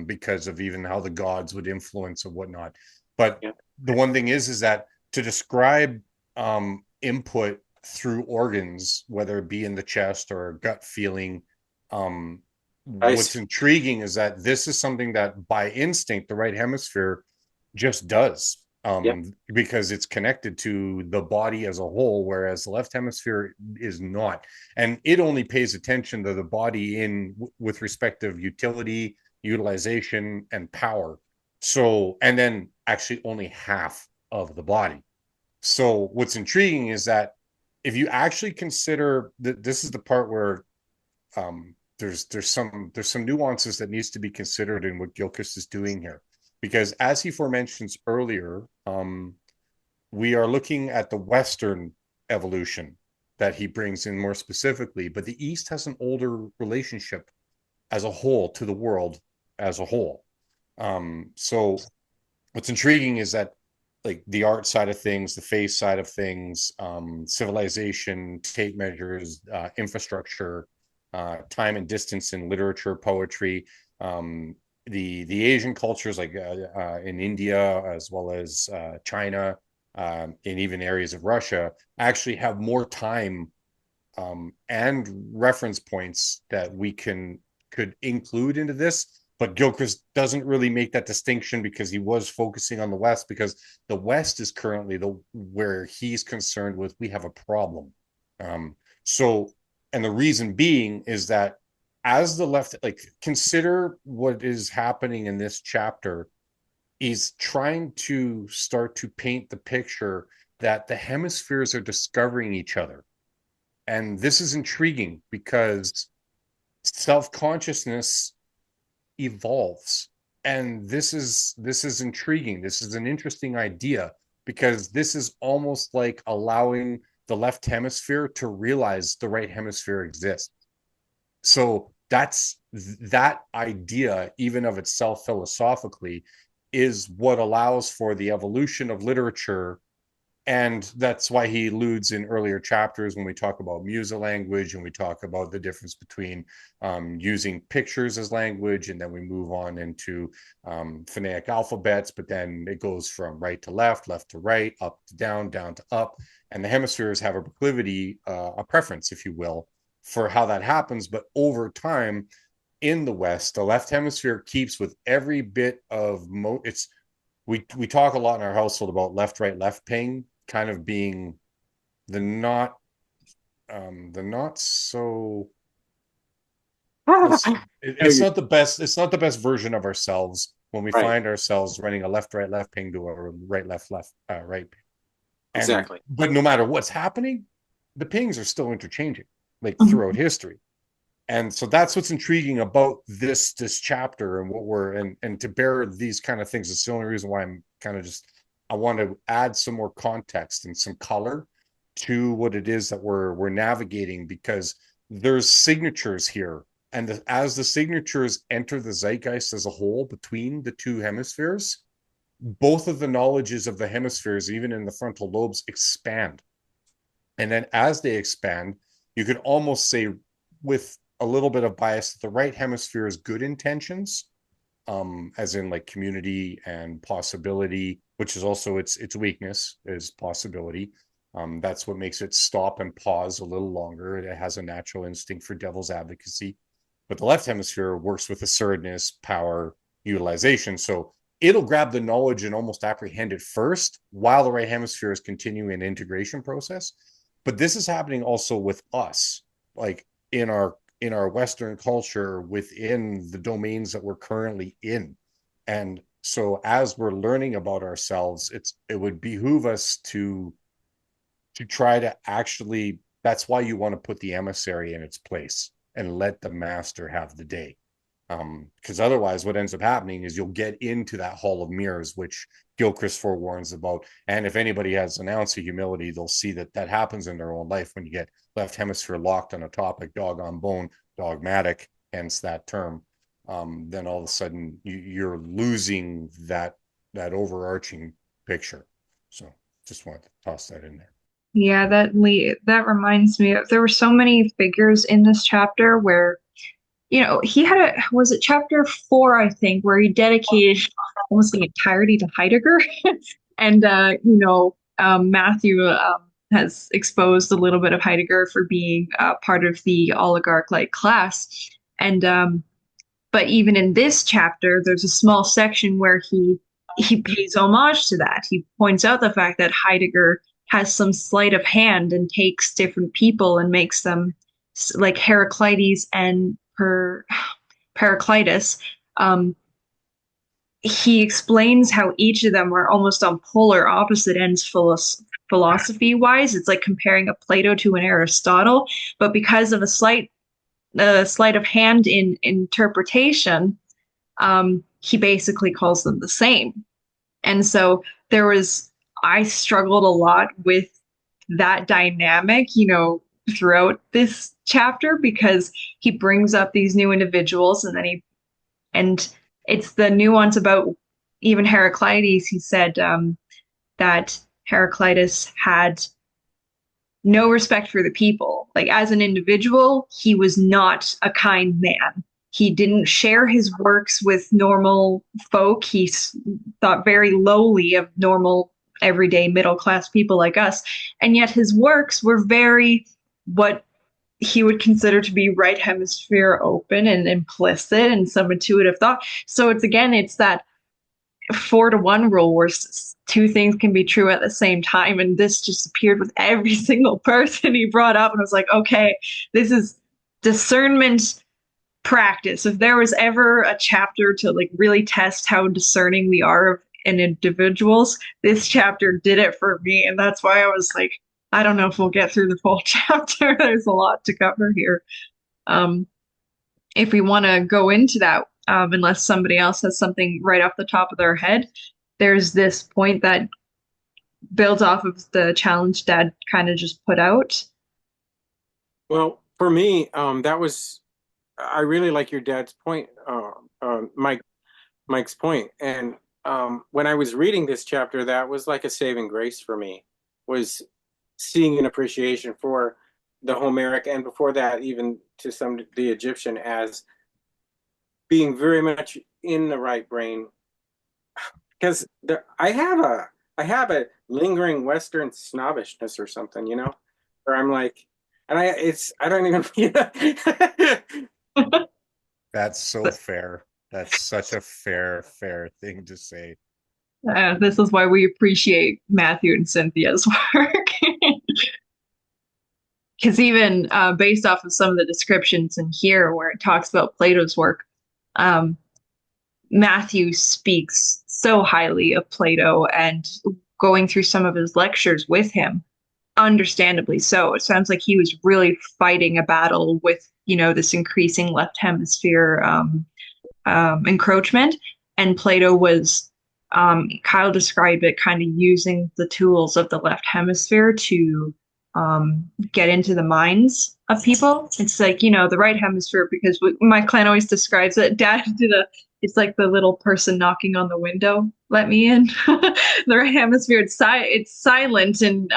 because of even how the gods would influence and whatnot. But Yeah. the one thing is that to describe input through organs, whether it be in the chest or gut feeling, um, I what's see. intriguing is that this is something that by instinct the right hemisphere just does, Yeah. because it's connected to the body as a whole, whereas the left hemisphere is not. And it only pays attention to the body with respect of utility, utilization, and power. So, and then actually only half of the body. So what's intriguing is that if you actually consider that, this is the part where there's some nuances that needs to be considered in what Gilchrist is doing here, because as he forementions earlier, we are looking at the Western evolution that he brings in more specifically, but the East has an older relationship as a whole to the world as a whole. So what's intriguing is that, like, the art side of things, the face side of things, civilization, tape measures, infrastructure, time and distance in literature, poetry, the Asian cultures, like in India as well as China, and even areas of Russia, actually have more time and reference points that we could include into this. But Gilchrist doesn't really make that distinction because he was focusing on the West, because the West is currently where he's concerned with. We have a problem. So, and the reason being is that as the left, like, consider what is happening in this chapter. He's trying to start to paint the picture that the hemispheres are discovering each other. And this is intriguing because self-consciousness evolves. And this is intriguing. This is an interesting idea, because this is almost like allowing the left hemisphere to realize the right hemisphere exists. So that idea, even of itself philosophically, is what allows for the evolution of literature. And that's why he alludes in earlier chapters, when we talk about musa-language and we talk about the difference between using pictures as language, and then we move on into phonetic alphabets, but then it goes from right to left, left to right, up to down, down to up. And the hemispheres have a proclivity, a preference, if you will, for how that happens. But over time in the West, the left hemisphere keeps with every bit of it's we talk a lot in our household about left, right, left ping kind of being the not so It's not the best. It's not the best version of ourselves when we Right. find ourselves running a left, right, left ping to a right, left, left, right. And, Exactly. But no matter what's happening, the pings are still interchanging, like throughout history. And so that's what's intriguing about this chapter and what we're and to bear these kind of things. It's the only reason why I'm kind of just I want to add some more context and some color to what it is that we're navigating, because there's signatures here, and as the signatures enter the zeitgeist as a whole between the two hemispheres, both of the knowledges of the hemispheres, even in the frontal lobes, expand. And then as they expand, you could almost say, with a little bit of bias, that the right hemisphere is good intentions, as in like community and possibility, which is also its weakness is possibility. That's what makes it stop and pause a little longer. It has a natural instinct for devil's advocacy. But the left hemisphere works with assertiveness, power, utilization. So it'll grab the knowledge and almost apprehend it first, while the right hemisphere is continuing an integration process. But this is happening also with us, like in our Western culture, within the domains that we're currently in. And so as we're learning about ourselves, it would behoove us to try to actually, that's why you want to put the emissary in its place and let the master have the day. Because otherwise what ends up happening is you'll get into that hall of mirrors, which Gilchrist forewarns about. And if anybody has an ounce of humility, they'll see that happens in their own life when you get left hemisphere locked on a topic, dog on bone, dogmatic, hence that term. Then all of a sudden you're losing that overarching picture. So just wanted to toss that in there. Yeah, that reminds me of, there were so many figures in this chapter where, he had was it chapter 4, I think, where he dedicated almost the entirety to Heidegger. And, Matthew has exposed a little bit of Heidegger for being part of the oligarch-like class. And, but even in this chapter, there's a small section where he pays homage to that. He points out the fact that Heidegger has some sleight of hand and takes different people and makes them, like Heraclides and Heraclitus. He explains how each of them are almost on polar opposite ends philosophy wise. It's like comparing a Plato to an Aristotle, but because of a sleight of hand in interpretation, he basically calls them the same. And so I struggled a lot with that dynamic, throughout this chapter, because he brings up these new individuals, and it's the nuance about even Heraclides. He said that Heraclitus had no respect for the people. Like, as an individual, he was not a kind man. He didn't share his works with normal folk. He thought very lowly of normal, everyday, middle-class people like us. And yet his works were very, what he would consider to be right hemisphere open and implicit and some intuitive thought. So it's that 4-to-1 rule where two things can be true at the same time. And this just appeared with every single person he brought up. And I was like, okay, this is discernment practice. If there was ever a chapter to like really test how discerning we are in individuals, this chapter did it for me. And that's why I was like, I don't know if we'll get through the whole chapter. There's a lot to cover here. If we want to go into that, unless somebody else has something right off the top of their head, there's this point that builds off of the challenge Dad kind of just put out. Well, for me, I really like your dad's point, Mike's point. And when I was reading this chapter, that was like a saving grace for me, was seeing an appreciation for the Homeric, and before that, even to the Egyptian, as being very much in the right brain. Because I have a lingering Western snobbishness or something, where I'm like, and I don't even. That's so fair. That's such a fair thing to say. This is why we appreciate Matthew and Cynthia's work. because even based off of some of the descriptions in here where it talks about Plato's work, um, Matthew speaks so highly of Plato and going through some of his lectures with him, understandably so. It sounds like he was really fighting a battle with, this increasing left hemisphere encroachment. And Plato was, Kyle described it kind of using the tools of the left hemisphere to get into the minds of people. It's like, the right hemisphere, because my clan always describes it. Dad did it's like the little person knocking on the window, let me in. The right hemisphere, it's silent and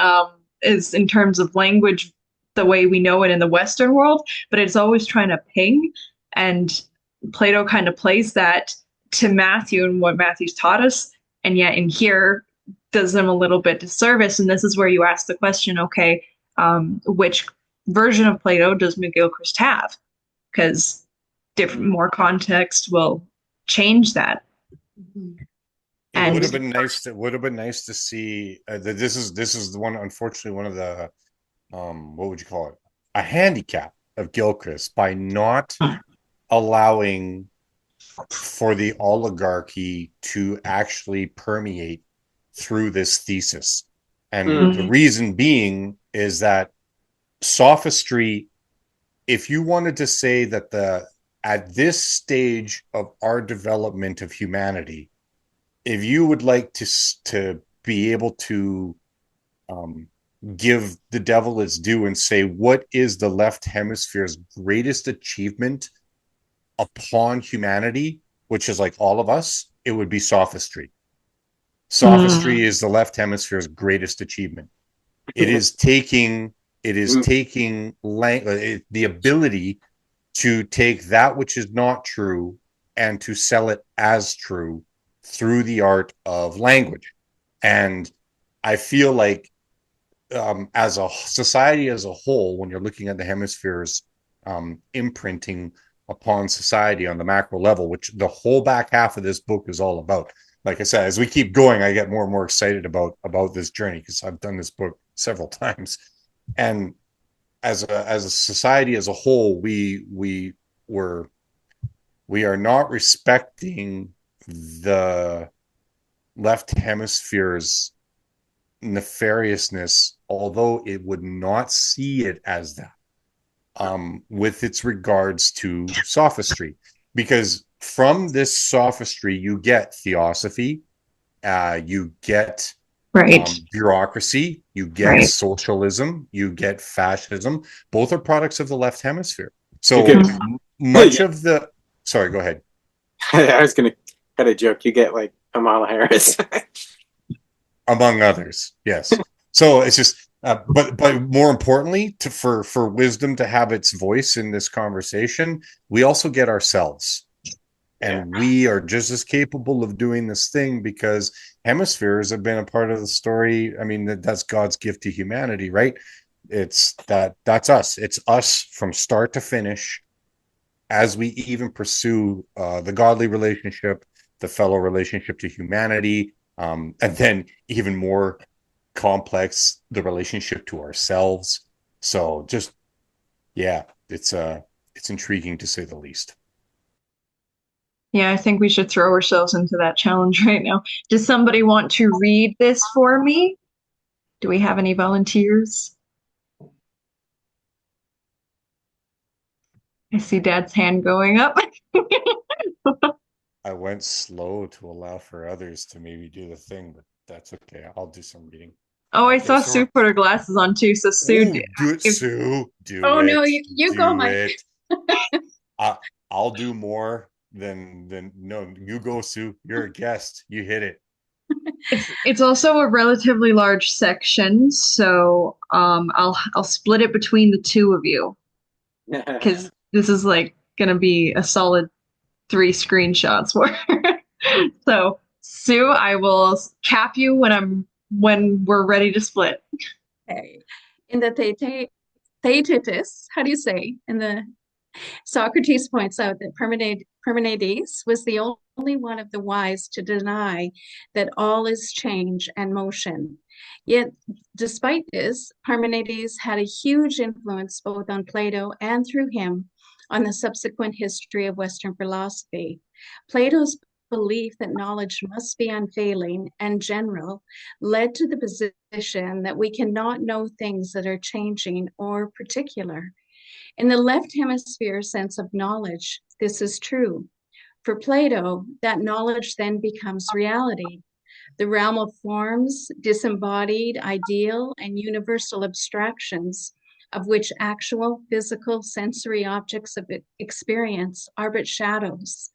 is in terms of language the way we know it in the Western world, but it's always trying to ping. And Plato kind of plays that to Matthew and what Matthew's taught us, and yet in here does them a little bit disservice. And this is where you ask the question, okay, which version of Plato does McGilchrist have? Because more context will change that. It would have been nice. It would have been nice to see that this is the one. Unfortunately, one of the what would you call it? A handicap of Gilchrist by not allowing for the oligarchy to actually permeate through this thesis. And the reason being is that sophistry, if you wanted to say that at this stage of our development of humanity, if you would like to be able to give the devil its due and say, what is the left hemisphere's greatest achievement upon humanity, which is like all of us, it would be sophistry. Sophistry is the left hemisphere's greatest achievement. It is taking the ability to take that which is not true and to sell it as true through the art of language. And I feel like as a society as a whole, when you're looking at the hemispheres imprinting upon society on the macro level, which the whole back half of this book is all about. Like I said, as we keep going, I get more and more excited about this journey because I've done this book several times. And as a society as a whole, we are not respecting the left hemisphere's nefariousness, although it would not see it as that, with its regards to sophistry. Because from this sophistry, you get theosophy, you get bureaucracy, you get socialism, you get fascism. Both are products of the left hemisphere. So much of the... Sorry, go ahead. I was going to cut a joke. You get like Kamala Harris. Among others, yes. So it's just... but more importantly, for wisdom to have its voice in this conversation, we also get ourselves. And we are just as capable of doing this thing because hemispheres have been a part of the story. I mean, that's God's gift to humanity, right? That's us. It's us from start to finish as we even pursue the godly relationship, the fellow relationship to humanity, and then even more complex, the relationship to ourselves. So just, it's intriguing to say the least. Yeah, I think we should throw ourselves into that challenge right now. Does somebody want to read this for me? Do we have any volunteers? I see Dad's hand going up. I went slow to allow for others to maybe do the thing, but that's okay. I'll do some reading. Oh, I saw Sue put her glasses on too. So Sue, do it, Sue. Do it. Oh no, you go, Mike. I'll do more than no. You go, Sue. You're a guest. You hit it. It's also a relatively large section, so I'll split it between the two of you because this is like gonna be a solid 3 screenshots for her. So Sue, I will cap you when we're ready to split. Okay. In the Theaetetus, how do you say? In the Socrates points out that Parmenides was the only one of the wise to deny that all is change and motion, Yet, despite this, Parmenides had a huge influence both on Plato and through him on the subsequent history of Western philosophy. Plato's belief that knowledge must be unfailing and general led to the position that we cannot know things that are changing or particular. In the left hemisphere sense of knowledge, this is true. For Plato, that knowledge then becomes reality, the realm of forms, disembodied, ideal, and universal abstractions, of which actual physical sensory objects of experience are but shadows.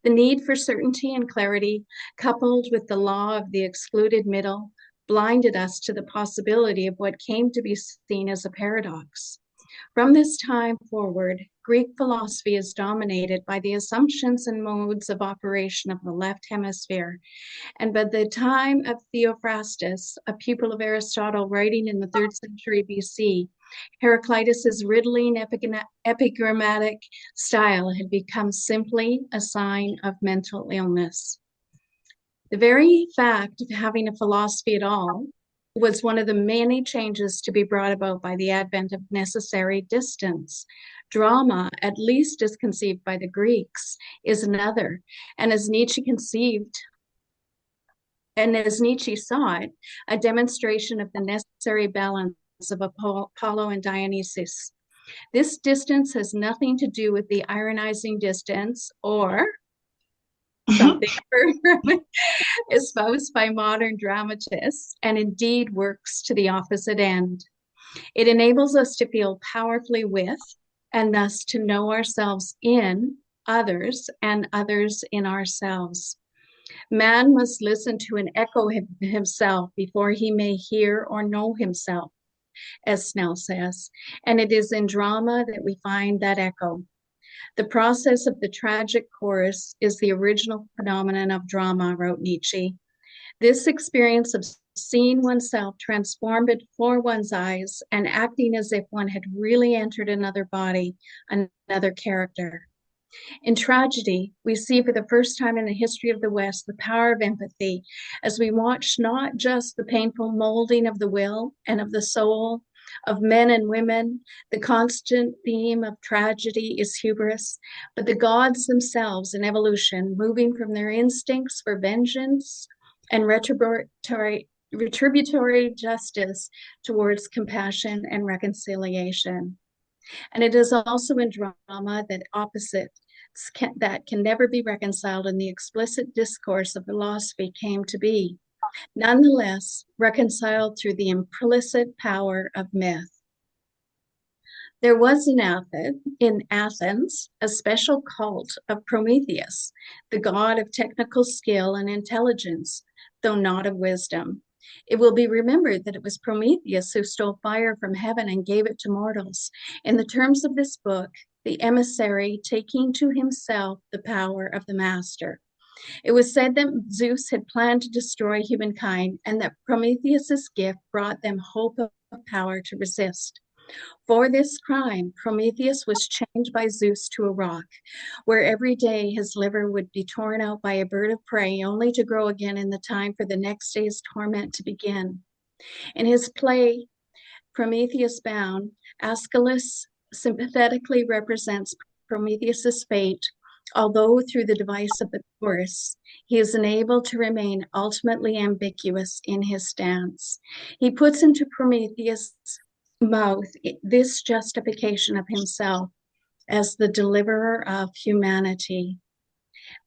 The need for certainty and clarity, coupled with the law of the excluded middle, blinded us to the possibility of what came to be seen as a paradox. From this time forward, Greek philosophy is dominated by the assumptions and modes of operation of the left hemisphere. And by the time of Theophrastus, a pupil of Aristotle writing in the 3rd century BC, Heraclitus's riddling epigrammatic style had become simply a sign of mental illness. The very fact of having a philosophy at all was one of the many changes to be brought about by the advent of necessary distance. Drama, at least as conceived by the Greeks, is another, and as Nietzsche saw it, a demonstration of the necessary balance of Apollo and Dionysus. This distance has nothing to do with the ironizing distance or something espoused by modern dramatists, and indeed works to the opposite end. It enables us to feel powerfully with, and thus to know ourselves in others and others in ourselves. Man must listen to an echo of himself before he may hear or know himself, as Snell says, and it is in drama that we find that echo. The process of the tragic chorus is the original phenomenon of drama, wrote Nietzsche. This experience of seeing oneself transformed before one's eyes and acting as if one had really entered another body, another character. In tragedy, we see for the first time in the history of the West the power of empathy as we watch not just the painful molding of the will and of the soul of men and women. The constant theme of tragedy is hubris, but the gods themselves in evolution, moving from their instincts for vengeance and retributory justice towards compassion and reconciliation. And it is also in drama that opposites that can never be reconciled in the explicit discourse of philosophy came to be, nonetheless reconciled through the implicit power of myth. There was in Athens a special cult of Prometheus, the god of technical skill and intelligence, though not of wisdom. It will be remembered that it was Prometheus who stole fire from heaven and gave it to mortals. In the terms of this book, the emissary taking to himself the power of the master. It was said that Zeus had planned to destroy humankind and that Prometheus's gift brought them hope of power to resist. For this crime, Prometheus was chained by Zeus to a rock, where every day his liver would be torn out by a bird of prey, only to grow again in the time for the next day's torment to begin. In his play, Prometheus Bound, Aeschylus sympathetically represents Prometheus's fate, although through the device of the chorus, he is unable to remain ultimately ambiguous in his stance. He puts into Prometheus' mouth this justification of himself as the deliverer of humanity.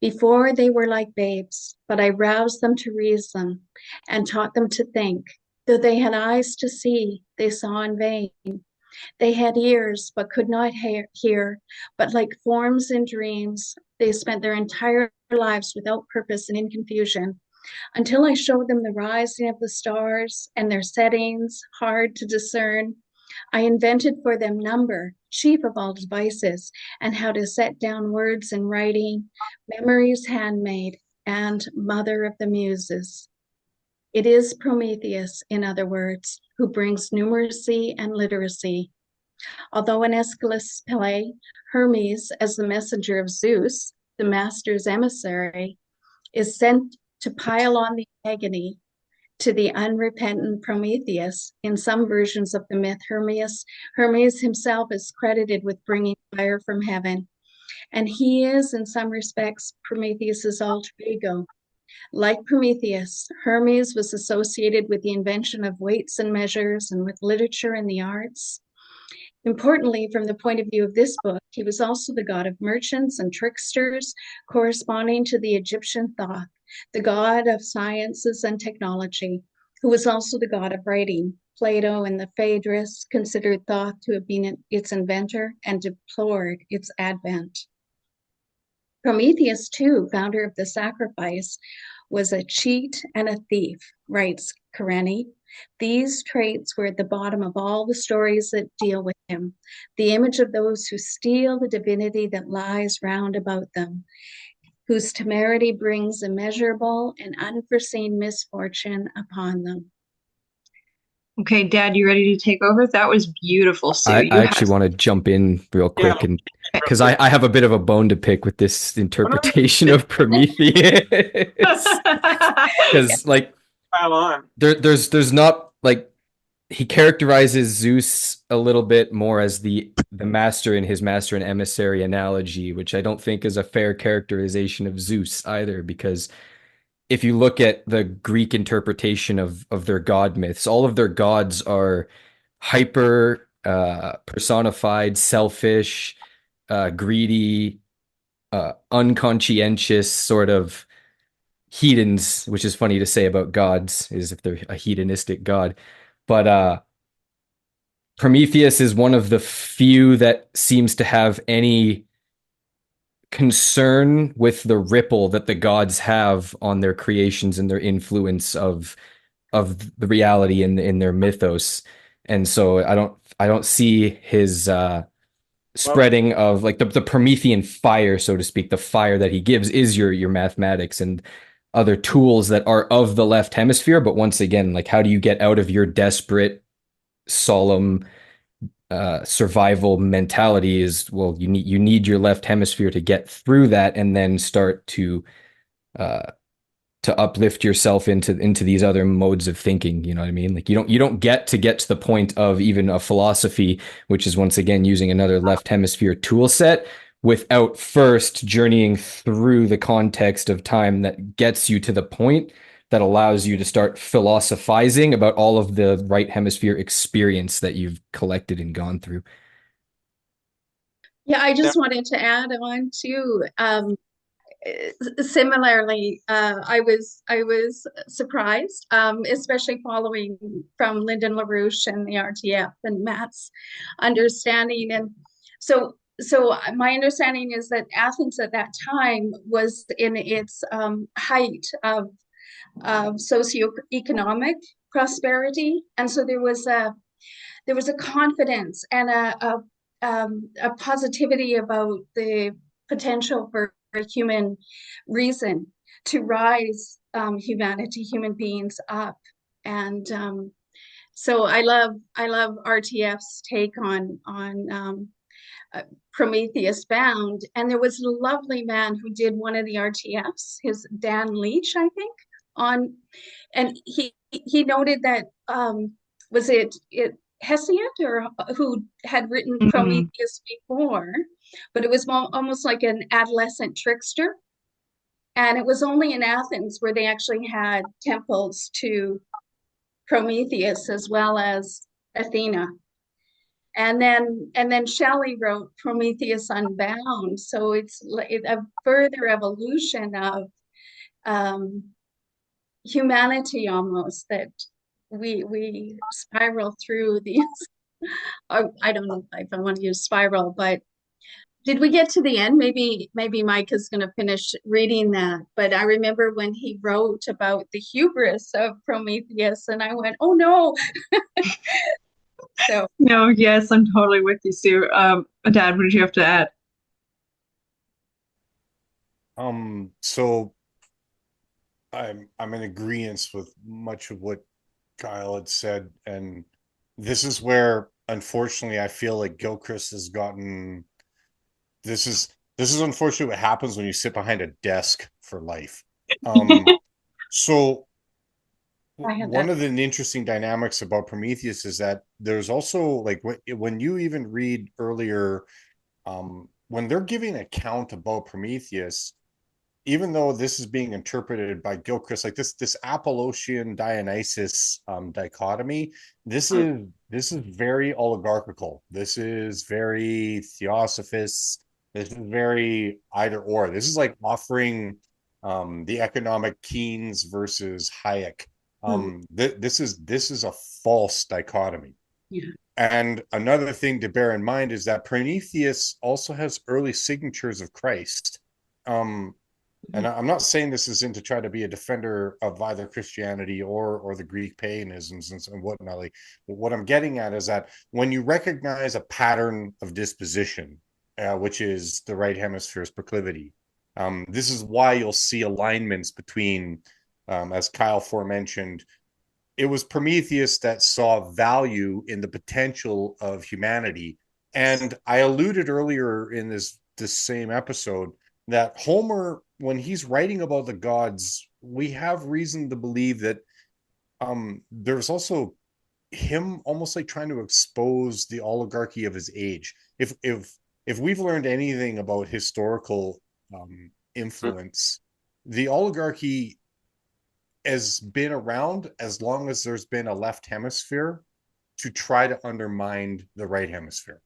Before they were like babes, but I roused them to reason and taught them to think. Though they had eyes to see, they saw in vain. They had ears, but could not hear, but like forms in dreams, they spent their entire lives without purpose and in confusion, until I showed them the rising of the stars and their settings, hard to discern. I invented for them number, chief of all devices, and how to set down words in writing, memory's handmaid, and mother of the muses. It is Prometheus, in other words, who brings numeracy and literacy. Although in Aeschylus' play, Hermes, as the messenger of Zeus, the master's emissary, is sent to pile on the agony, to the unrepentant Prometheus. In some versions of the myth, Hermes himself is credited with bringing fire from heaven. And he is, in some respects, Prometheus's alter ego. Like Prometheus, Hermes was associated with the invention of weights and measures and with literature and the arts. Importantly, from the point of view of this book, he was also the god of merchants and tricksters, corresponding to the Egyptian Thoth, the god of sciences and technology, who was also the god of writing. Plato and the Phaedrus considered Thoth to have been its inventor and deplored its advent. Prometheus, too, founder of the sacrifice, was a cheat and a thief, writes Karenni. These traits were at the bottom of all the stories that deal with him, the image of those who steal the divinity that lies round about them, whose temerity brings immeasurable and unforeseen misfortune upon them. Okay, Dad, you ready to take over? That was beautiful, Sue. I actually want to jump in real quick, and because I have a bit of a bone to pick with this interpretation of Prometheus. Because like there's not like, he characterizes Zeus a little bit more as the master in his master and emissary analogy, which I don't think is a fair characterization of Zeus either, because if you look at the Greek interpretation of their god myths, all of their gods are hyper personified, selfish, greedy, unconscientious sort of hedons, which is funny to say about gods, is if they're a hedonistic god. But Prometheus is one of the few that seems to have any concern with the ripple that the gods have on their creations and their influence of the reality in their mythos. And so I don't see his spreading of like the Promethean fire, so to speak. The fire that he gives is your mathematics and other tools that are of the left hemisphere. But once again, like, how do you get out of your desperate, solemn survival mentality? Is, well, you need your left hemisphere to get through that, and then start to uplift yourself into these other modes of thinking. You know what I mean? Like, you don't get to the point of even a philosophy, which is once again using another left hemisphere tool set, without first journeying through the context of time that gets you to the point that allows you to start philosophizing about all of the right hemisphere experience that you've collected and gone through. Yeah, I just wanted to add on too. Similarly, I was surprised, especially following from Lyndon LaRouche and the RTF and Matt's understanding. And so my understanding is that Athens at that time was in its height of socioeconomic prosperity, and so there was a confidence and a positivity about the potential for human reason to rise human beings up. And so I love RTF's take on Prometheus Bound. And there was a lovely man who did one of the RTFs, his Dan Leach, I think, on, and he noted that was it Hesiod or who had written Prometheus before, but it was almost like an adolescent trickster. And it was only in Athens where they actually had temples to Prometheus as well as Athena. And then Shelley wrote Prometheus Unbound. So it's a further evolution of humanity almost, that we spiral through these. I don't know if I want to use spiral, but did we get to the end? Maybe Mike is going to finish reading that. But I remember when he wrote about the hubris of Prometheus, and I went, "Oh no!" So no, yes, I'm totally with you, Sue. Dad, what did you have to add? So I'm in agreement with much of what Kyle had said, and this is where, unfortunately, I feel like Gilchrist has gotten. This is unfortunately what happens when you sit behind a desk for life. So I have One that. of the interesting dynamics about Prometheus is that there's also like when you even read earlier, when they're giving an account about Prometheus, even though this is being interpreted by Gilchrist, like this Apollosian Dionysus dichotomy, this is very oligarchical. This is very theosophist. This is very either or. This is like offering the economic Keynes versus Hayek. This is a false dichotomy. Yeah. And another thing to bear in mind is that Prometheus also has early signatures of Christ. And I'm not saying this is in to try to be a defender of either Christianity or the Greek paganisms and whatnot. Like, what I'm getting at is that when you recognize a pattern of disposition, which is the right hemisphere's proclivity, this is why you'll see alignments between, as Kyle forementioned, it was Prometheus that saw value in the potential of humanity. And I alluded earlier in this same episode that Homer, when he's writing about the gods, we have reason to believe that there's also him almost like trying to expose the oligarchy of his age. If we've learned anything about historical influence, the oligarchy has been around as long as there's been a left hemisphere to try to undermine the right hemisphere.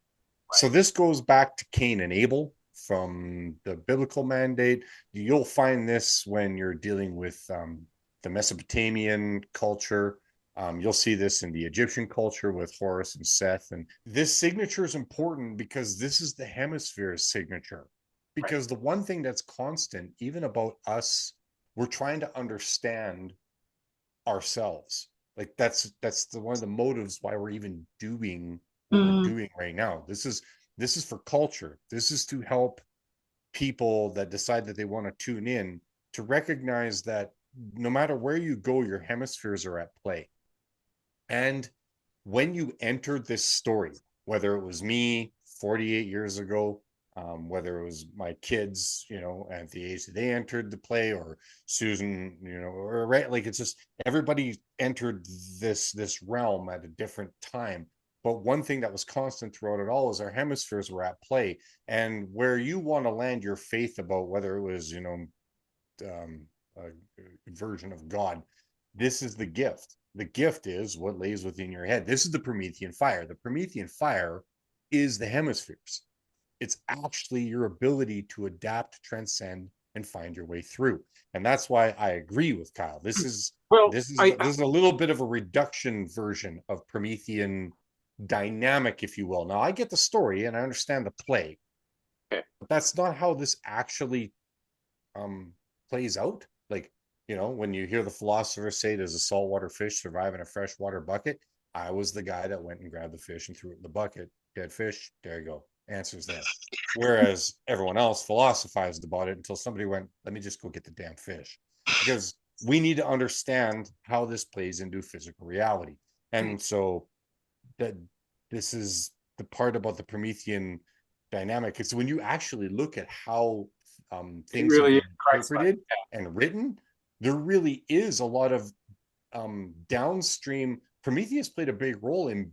Right. So this goes back to Cain and Abel from the biblical mandate. You'll find this when you're dealing with the Mesopotamian culture. You'll see this in the Egyptian culture with Horus and Seth. And this signature is important because this is the hemisphere's signature. Because the one thing that's constant, even about us, we're trying to understand ourselves. Like that's one of the motives why we're even doing what we're doing right now. This is for culture. This is to help people that decide that they want to tune in to recognize that no matter where you go, your hemispheres are at play. And when you entered this story, whether it was me 48 years ago, whether it was my kids, at the age that they entered the play, or Susan, or right, like it's just everybody entered this realm at a different time. But one thing that was constant throughout it all is our hemispheres were at play, and where you want to land your faith about whether it was, a version of God, this is the gift. The gift is what lays within your head. This is the Promethean fire. The Promethean fire is the hemispheres. It's actually your ability to adapt, transcend, and find your way through. And that's why I agree with Kyle. This is a little bit of a reduction version of Promethean dynamic, if you will. Now I get the story and I understand the play, but that's not how this actually plays out. Like, when you hear the philosophers say, does a saltwater fish survive in a freshwater bucket? I was the guy that went and grabbed the fish and threw it in the bucket. Dead fish, there you go. Answers there. Whereas everyone else philosophized about it until somebody went, let me just go get the damn fish. Because we need to understand how this plays into physical reality. And so that this is the part about the Promethean dynamic. It's when you actually look at how things really are interpreted and written, there really is a lot of downstream. Prometheus played a big role in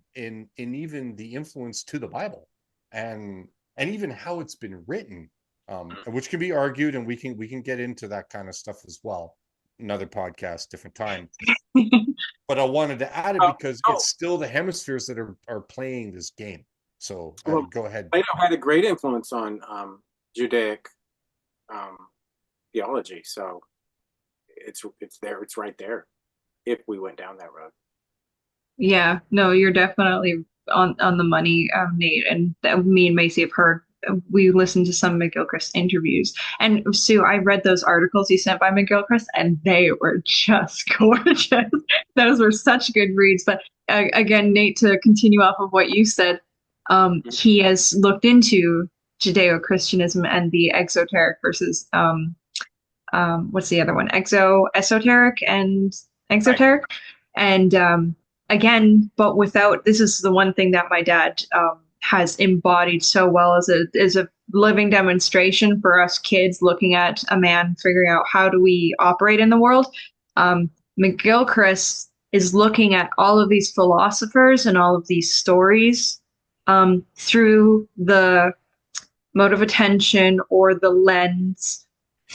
even the influence to the Bible. And even how it's been written, which can be argued, and we can get into that kind of stuff as well. Another podcast, different time. But I wanted to add it because it's still the hemispheres that are playing this game. So go ahead. Plato had a great influence on Judaic theology, so it's there, it's right there. If we went down that road. Yeah, no, you're definitely on the money, Nate, and me and Macy have heard. We listened to some McGilchrist interviews, and Sue, I read those articles you sent by McGilchrist, and they were just gorgeous. Those were such good reads. But again, Nate, to continue off of what you said, he has looked into Judeo-Christianism and the exoteric versus what's the other one? Esoteric and exoteric, right. And again, but without, this is the one thing that my dad has embodied so well as a living demonstration for us kids looking at a man, figuring out how do we operate in the world. McGilchrist is looking at all of these philosophers and all of these stories through the mode of attention or the lens,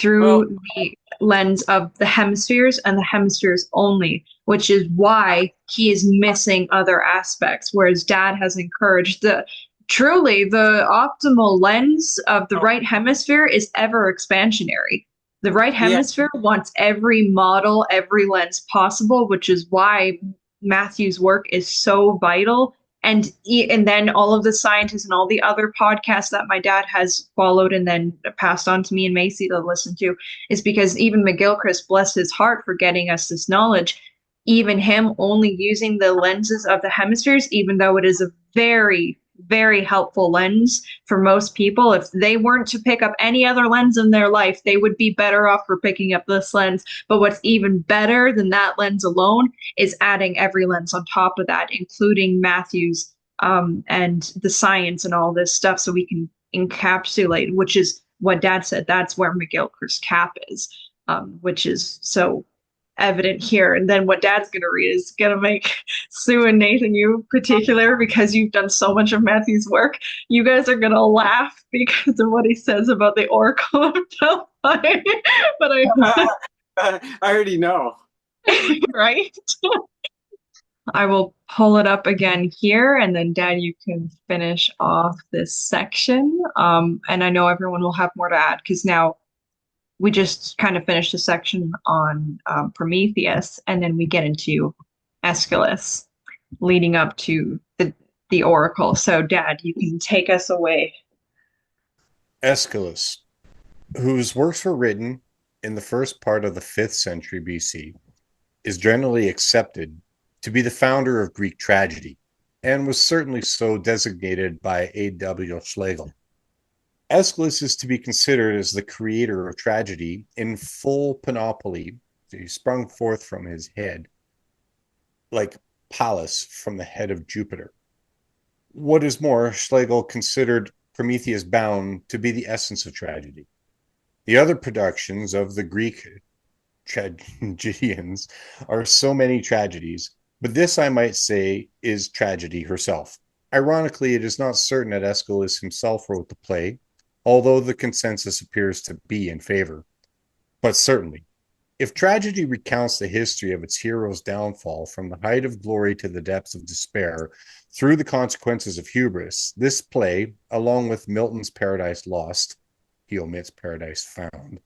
Well, through the lens of the hemispheres and the hemispheres only, which is why he is missing other aspects, whereas Dad has encouraged the truly the optimal lens of the right hemisphere is ever expansionary. The right yeah, hemisphere wants every model, every lens possible, which is why Matthew's work is so vital. And then all of the scientists and all the other podcasts that my dad has followed and then passed on to me and Macy to listen to is because even McGilchrist, bless his heart for getting us this knowledge, even him only using the lenses of the hemispheres, even though it is a very, very helpful lens for most people. If they weren't to pick up any other lens in their life, they would be better off for picking up this lens. But what's even better than that lens alone is adding every lens on top of that, including Matthew's and the science and all this stuff, so we can encapsulate, which is what Dad said. That's where McGilchrist's cap is, which is so evident here. And then what Dad's going to read is going to make Sue and Nathan, you in particular, because you've done so much of Matthew's work, you guys are going to laugh because of what he says about the Oracle of Delphi. But I already know. right? I will pull it up again here, and then Dad, you can finish off this section. And I know everyone will have more to add because now we just kind of finished a section on Prometheus, and then we get into Aeschylus, leading up to the Oracle. So, Dad, you can take us away. Aeschylus, whose works were written in the first part of the 5th century BC, is generally accepted to be the founder of Greek tragedy, and was certainly so designated by A.W. Schlegel. Aeschylus is to be considered as the creator of tragedy in full panoply. He sprung forth from his head, like Pallas from the head of Jupiter. What is more, Schlegel considered Prometheus Bound to be the essence of tragedy. The other productions of the Greek tragedians are so many tragedies, but this, I might say, is tragedy herself. Ironically, it is not certain that Aeschylus himself wrote the play, although the consensus appears to be in favor. But certainly, if tragedy recounts the history of its hero's downfall from the height of glory to the depths of despair through the consequences of hubris, this play, along with Milton's Paradise Lost, he omits Paradise Found,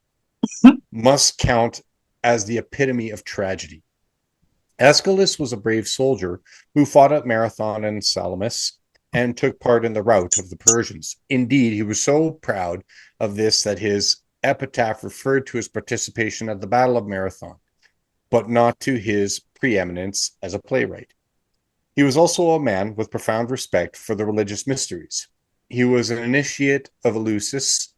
must count as the epitome of tragedy. Aeschylus was a brave soldier who fought at Marathon and Salamis and took part in the rout of the Persians. Indeed, he was so proud of this that his epitaph referred to his participation at the Battle of Marathon, but not to his preeminence as a playwright. He was also a man with profound respect for the religious mysteries. He was an initiate of Eleusis,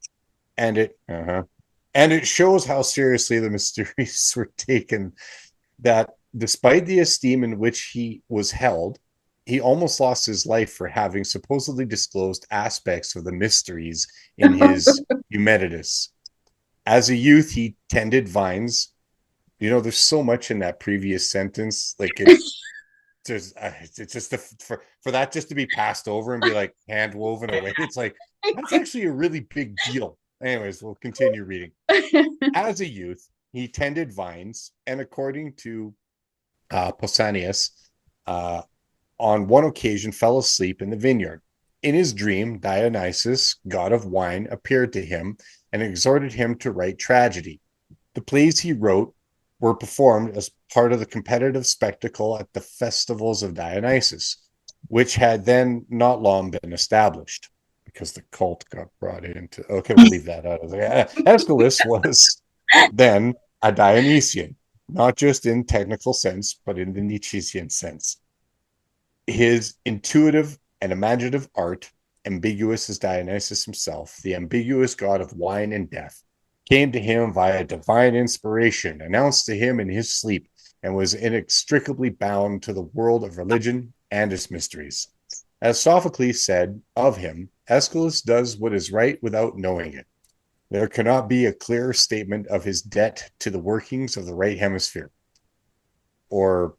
and it shows how seriously the mysteries were taken, that despite the esteem in which he was held, he almost lost his life for having supposedly disclosed aspects of the mysteries in his Eumenides. As a youth, he tended vines. You know, there's so much in that previous sentence. Like it's just for that just to be passed over and be like hand woven away. It's like, that's actually a really big deal. Anyways, we'll continue reading. As a youth, he tended vines, and according to Pausanias, on one occasion fell asleep in the vineyard. In his dream, Dionysus, god of wine, appeared to him and exhorted him to write tragedy. The plays he wrote were performed as part of the competitive spectacle at the festivals of Dionysus, which had then not long been established, because the cult got brought into. Okay, we'll leave that out of there. Aeschylus was then a Dionysian, not just in technical sense, but in the Nietzschean sense. His intuitive and imaginative art, ambiguous as Dionysus himself, the ambiguous god of wine and death, came to him via divine inspiration, announced to him in his sleep, and was inextricably bound to the world of religion and its mysteries. As Sophocles said of him, Aeschylus does what is right without knowing it. There cannot be a clearer statement of his debt to the workings of the right hemisphere. or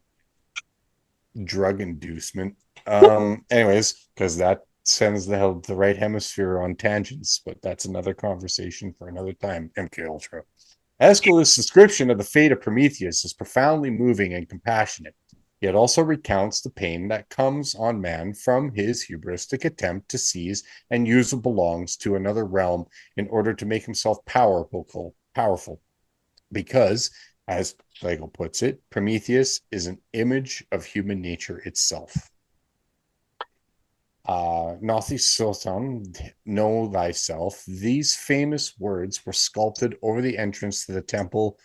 drug inducement. Anyways, because that sends the right hemisphere on tangents, but that's another conversation for another time. MK Ultra. Aeschylus' description of the fate of Prometheus is profoundly moving and compassionate, yet also recounts the pain that comes on man from his hubristic attempt to seize and use what belongs to another realm in order to make himself powerful. Because, as Schlegel puts it, Prometheus is an image of human nature itself. Nathi Sultan, know thyself. These famous words were sculpted over the entrance to the temple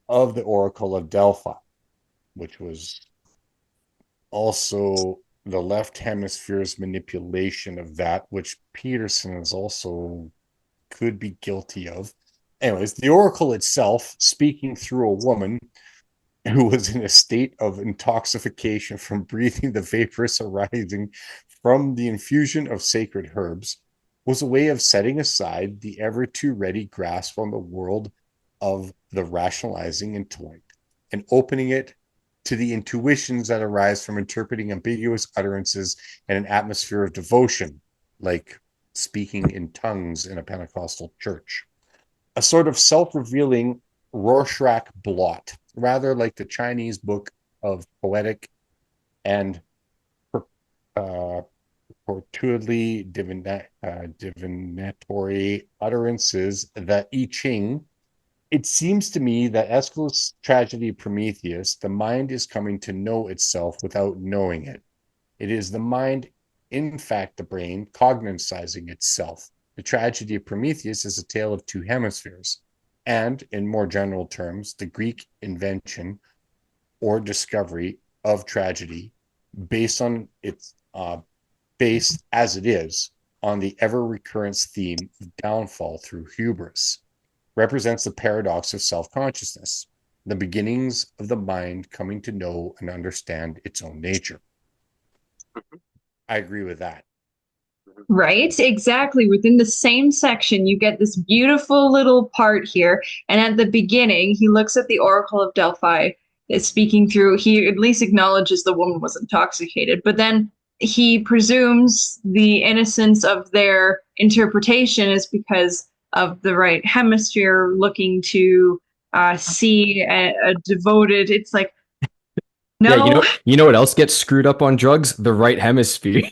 of the Oracle of Delphi, which was also the left hemisphere's manipulation of that, which Peterson is also could be guilty of. Anyways, the Oracle itself, speaking through a woman who was in a state of intoxication from breathing the vapors arising from the infusion of sacred herbs, was a way of setting aside the ever too ready grasp on the world of the rationalizing intellect and opening it to the intuitions that arise from interpreting ambiguous utterances in an atmosphere of devotion, like speaking in tongues in a Pentecostal church. A sort of self-revealing Rorschach blot, rather like the Chinese book of poetic and purportedly divinatory utterances, the I Ching. It seems to me that Aeschylus' tragedy of Prometheus, the mind is coming to know itself without knowing it. It is the mind, in fact, the brain, cognizing itself. The tragedy of Prometheus is a tale of two hemispheres, and, in more general terms, the Greek invention or discovery of tragedy, based as it is on the ever recurrent theme of downfall through hubris, represents the paradox of self-consciousness, the beginnings of the mind coming to know and understand its own nature. I agree with that. Right, exactly. Within the same section, you get this beautiful little part here. And at the beginning, he looks at the Oracle of Delphi, is speaking through, he at least acknowledges the woman was intoxicated, but then he presumes the innocence of their interpretation is because of the right hemisphere looking to see a devoted, it's like, Yeah, no. you know what else gets screwed up on drugs? The right hemisphere.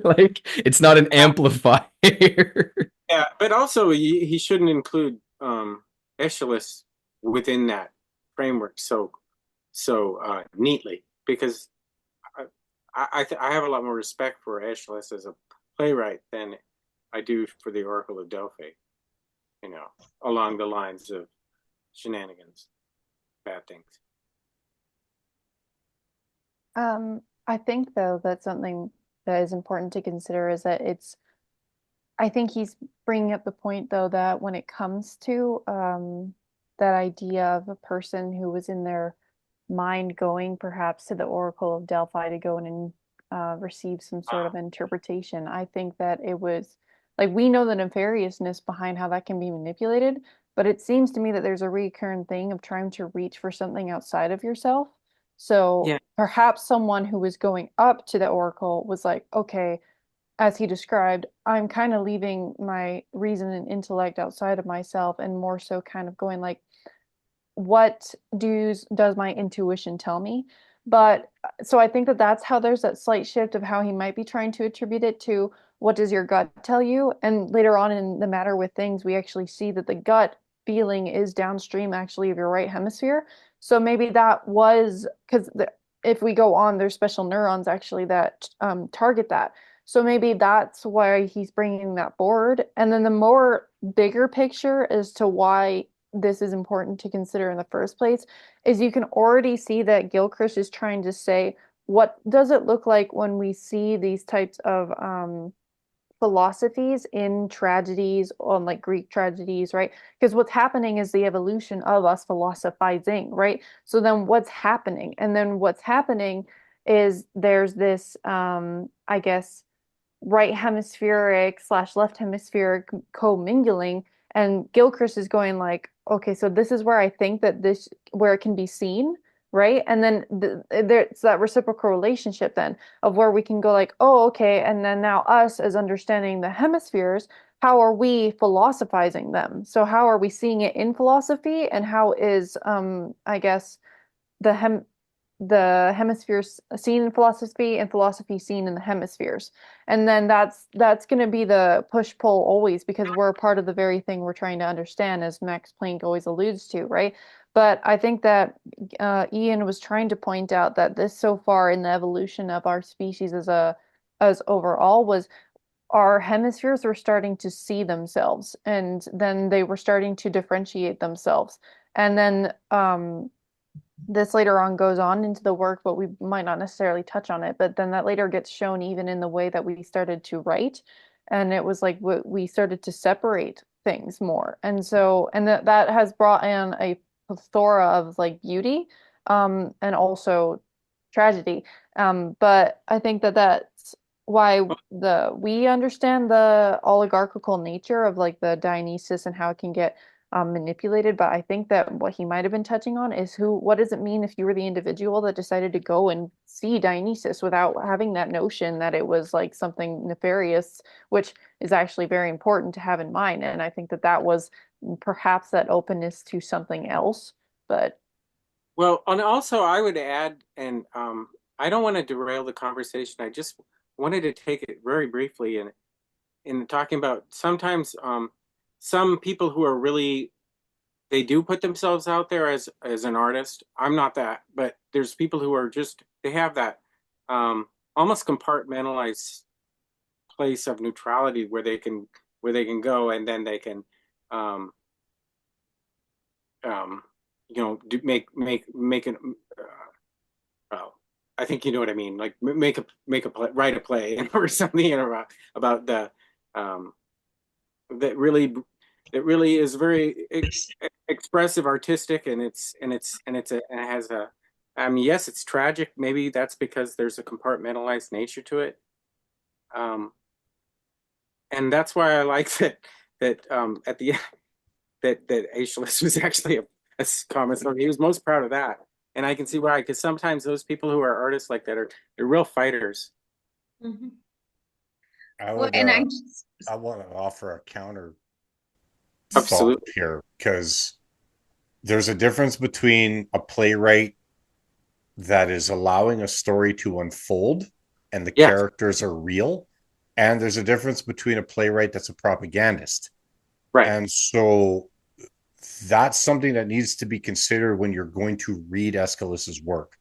Like, it's not an amplifier. Yeah, but also he shouldn't include Aeschylus within that framework so neatly, because I have a lot more respect for Aeschylus as a playwright than I do for the Oracle of Delphi. You know, along the lines of shenanigans, bad things. I think though that something that is important to consider is that I think he's bringing up the point though that when it comes to that idea of a person who was in their mind going perhaps to the Oracle of Delphi to go in and receive some sort of interpretation, I think that it was like we know the nefariousness behind how that can be manipulated, but it seems to me that there's a recurrent thing of trying to reach for something outside of yourself. So Yeah. perhaps someone who was going up to the Oracle was like, okay, as he described, I'm kind of leaving my reason and intellect outside of myself and more so kind of going like, what does my intuition tell me? But so I think that that's how there's that slight shift of how he might be trying to attribute it to what does your gut tell you? And later on in the matter with things, we actually see that the gut feeling is downstream actually of your right hemisphere. So maybe that was because if we go on, there's special neurons actually that target that. So maybe that's why he's bringing that forward. And then the more bigger picture as to why this is important to consider in the first place is you can already see that Gilchrist is trying to say, what does it look like when we see these types of philosophies in tragedies on like Greek tragedies, right? Because what's happening is the evolution of us philosophizing, right? So then what's happening? And then what's happening is there's this, I guess, right hemispheric / left hemispheric commingling, and Gilchrist is going like, okay, so this is where I think that where it can be seen, right? And then there's that reciprocal relationship then of where we can go like, oh, okay, and then now us as understanding the hemispheres, how are we philosophizing them? So how are we seeing it in philosophy, and how is I guess the hemispheres seen in philosophy and philosophy seen in the hemispheres? And then that's going to be the push pull always, because we're a part of the very thing we're trying to understand, as Max Planck always alludes to, right? But I think that Iain was trying to point out that this so far in the evolution of our species as overall was our hemispheres were starting to see themselves, and then they were starting to differentiate themselves. And then this later on goes on into the work, but we might not necessarily touch on it. But then that later gets shown even in the way that we started to write. And it was like we started to separate things more. And so, and that has brought in a plethora of like beauty, and also tragedy. But I think that that's why we understand the oligarchical nature of like the Dionysus and how it can get manipulated. But I think that what he might have been touching on is what does it mean if you were the individual that decided to go and see Dionysus without having that notion that it was like something nefarious, which is actually very important to have in mind. And I think that that was perhaps that openness to something else. But Well, and also I would add, and I don't want to derail the conversation. I just wanted to take it very briefly in talking about sometimes some people who are really, they do put themselves out there as an artist. I'm not that, but there's people who are just, they have that almost compartmentalized place of neutrality where they can go, and then they can um you know, make an well, I think you know what I mean, like make a play, write a play or something, you know, about the um that really is very expressive, artistic, and and it has a, I mean, yes, it's tragic. Maybe that's because there's a compartmentalized nature to it. Um, and that's why I like that at the that Aeschylus was actually a comic book. He was most proud of that, and I can see why. Because sometimes those people who are artists like that are, they're real fighters. Mhm. I Well, would and I just, I want to offer a counter thought Absolutely. here, because there's a difference between a playwright that is allowing a story to unfold and the Yes. characters are real, and there's a difference between a playwright that's a propagandist. Right. And so that's something that needs to be considered when you're going to read Aeschylus's work,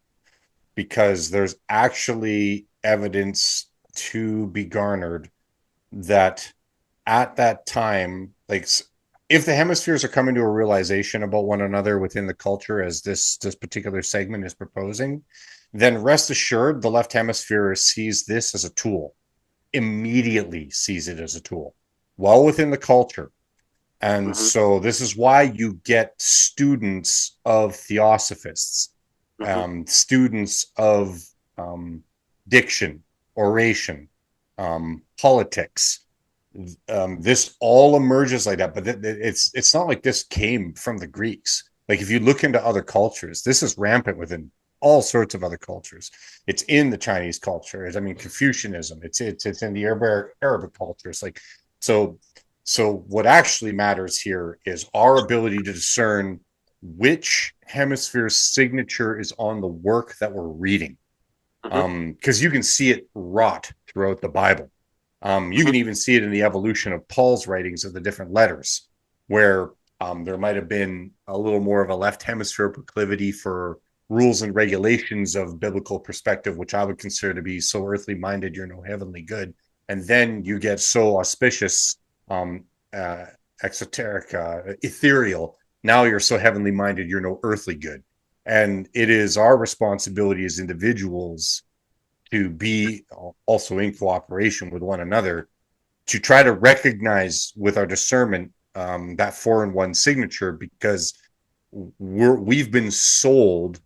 because there's actually evidence to be garnered that at that time, like if the hemispheres are coming to a realization about one another within the culture, as this particular segment is proposing, then rest assured the left hemisphere sees this as a tool, immediately sees it as a tool, well within the culture. And Mm-hmm. so this is why you get students of theosophists, Mm-hmm. students of diction, oration, politics. This all emerges like that, but it's not like this came from the Greeks. Like if you look into other cultures, this is rampant within all sorts of other cultures. It's in the Chinese culture. I mean, Confucianism. It's in the Arabic cultures. Like so. So what actually matters here is our ability to discern which hemisphere's signature is on the work that we're reading. Mm-hmm. Because you can see it rot throughout the Bible. You Mm-hmm. can even see it in the evolution of Paul's writings of the different letters, where there might have been a little more of a left hemisphere proclivity for rules and regulations of biblical perspective, which I would consider to be so earthly minded, you're no heavenly good. And then you get so auspicious, um, uh, exoteric, ethereal. Now you're so heavenly minded, you're no earthly good. And it is our responsibility as individuals to be also in cooperation with one another to try to recognize with our discernment that 4-in-1 signature, because we've been sold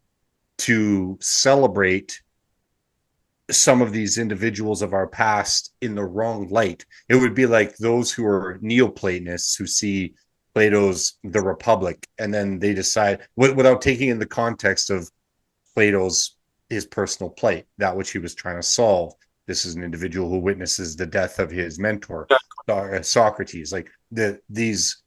to celebrate some of these individuals of our past in the wrong light. It would be like those who are Neoplatonists who see Plato's The Republic, and then they decide, without taking in the context of Plato's his personal plight, that which he was trying to solve. This is an individual who witnesses the death of his mentor, Socrates. Like these,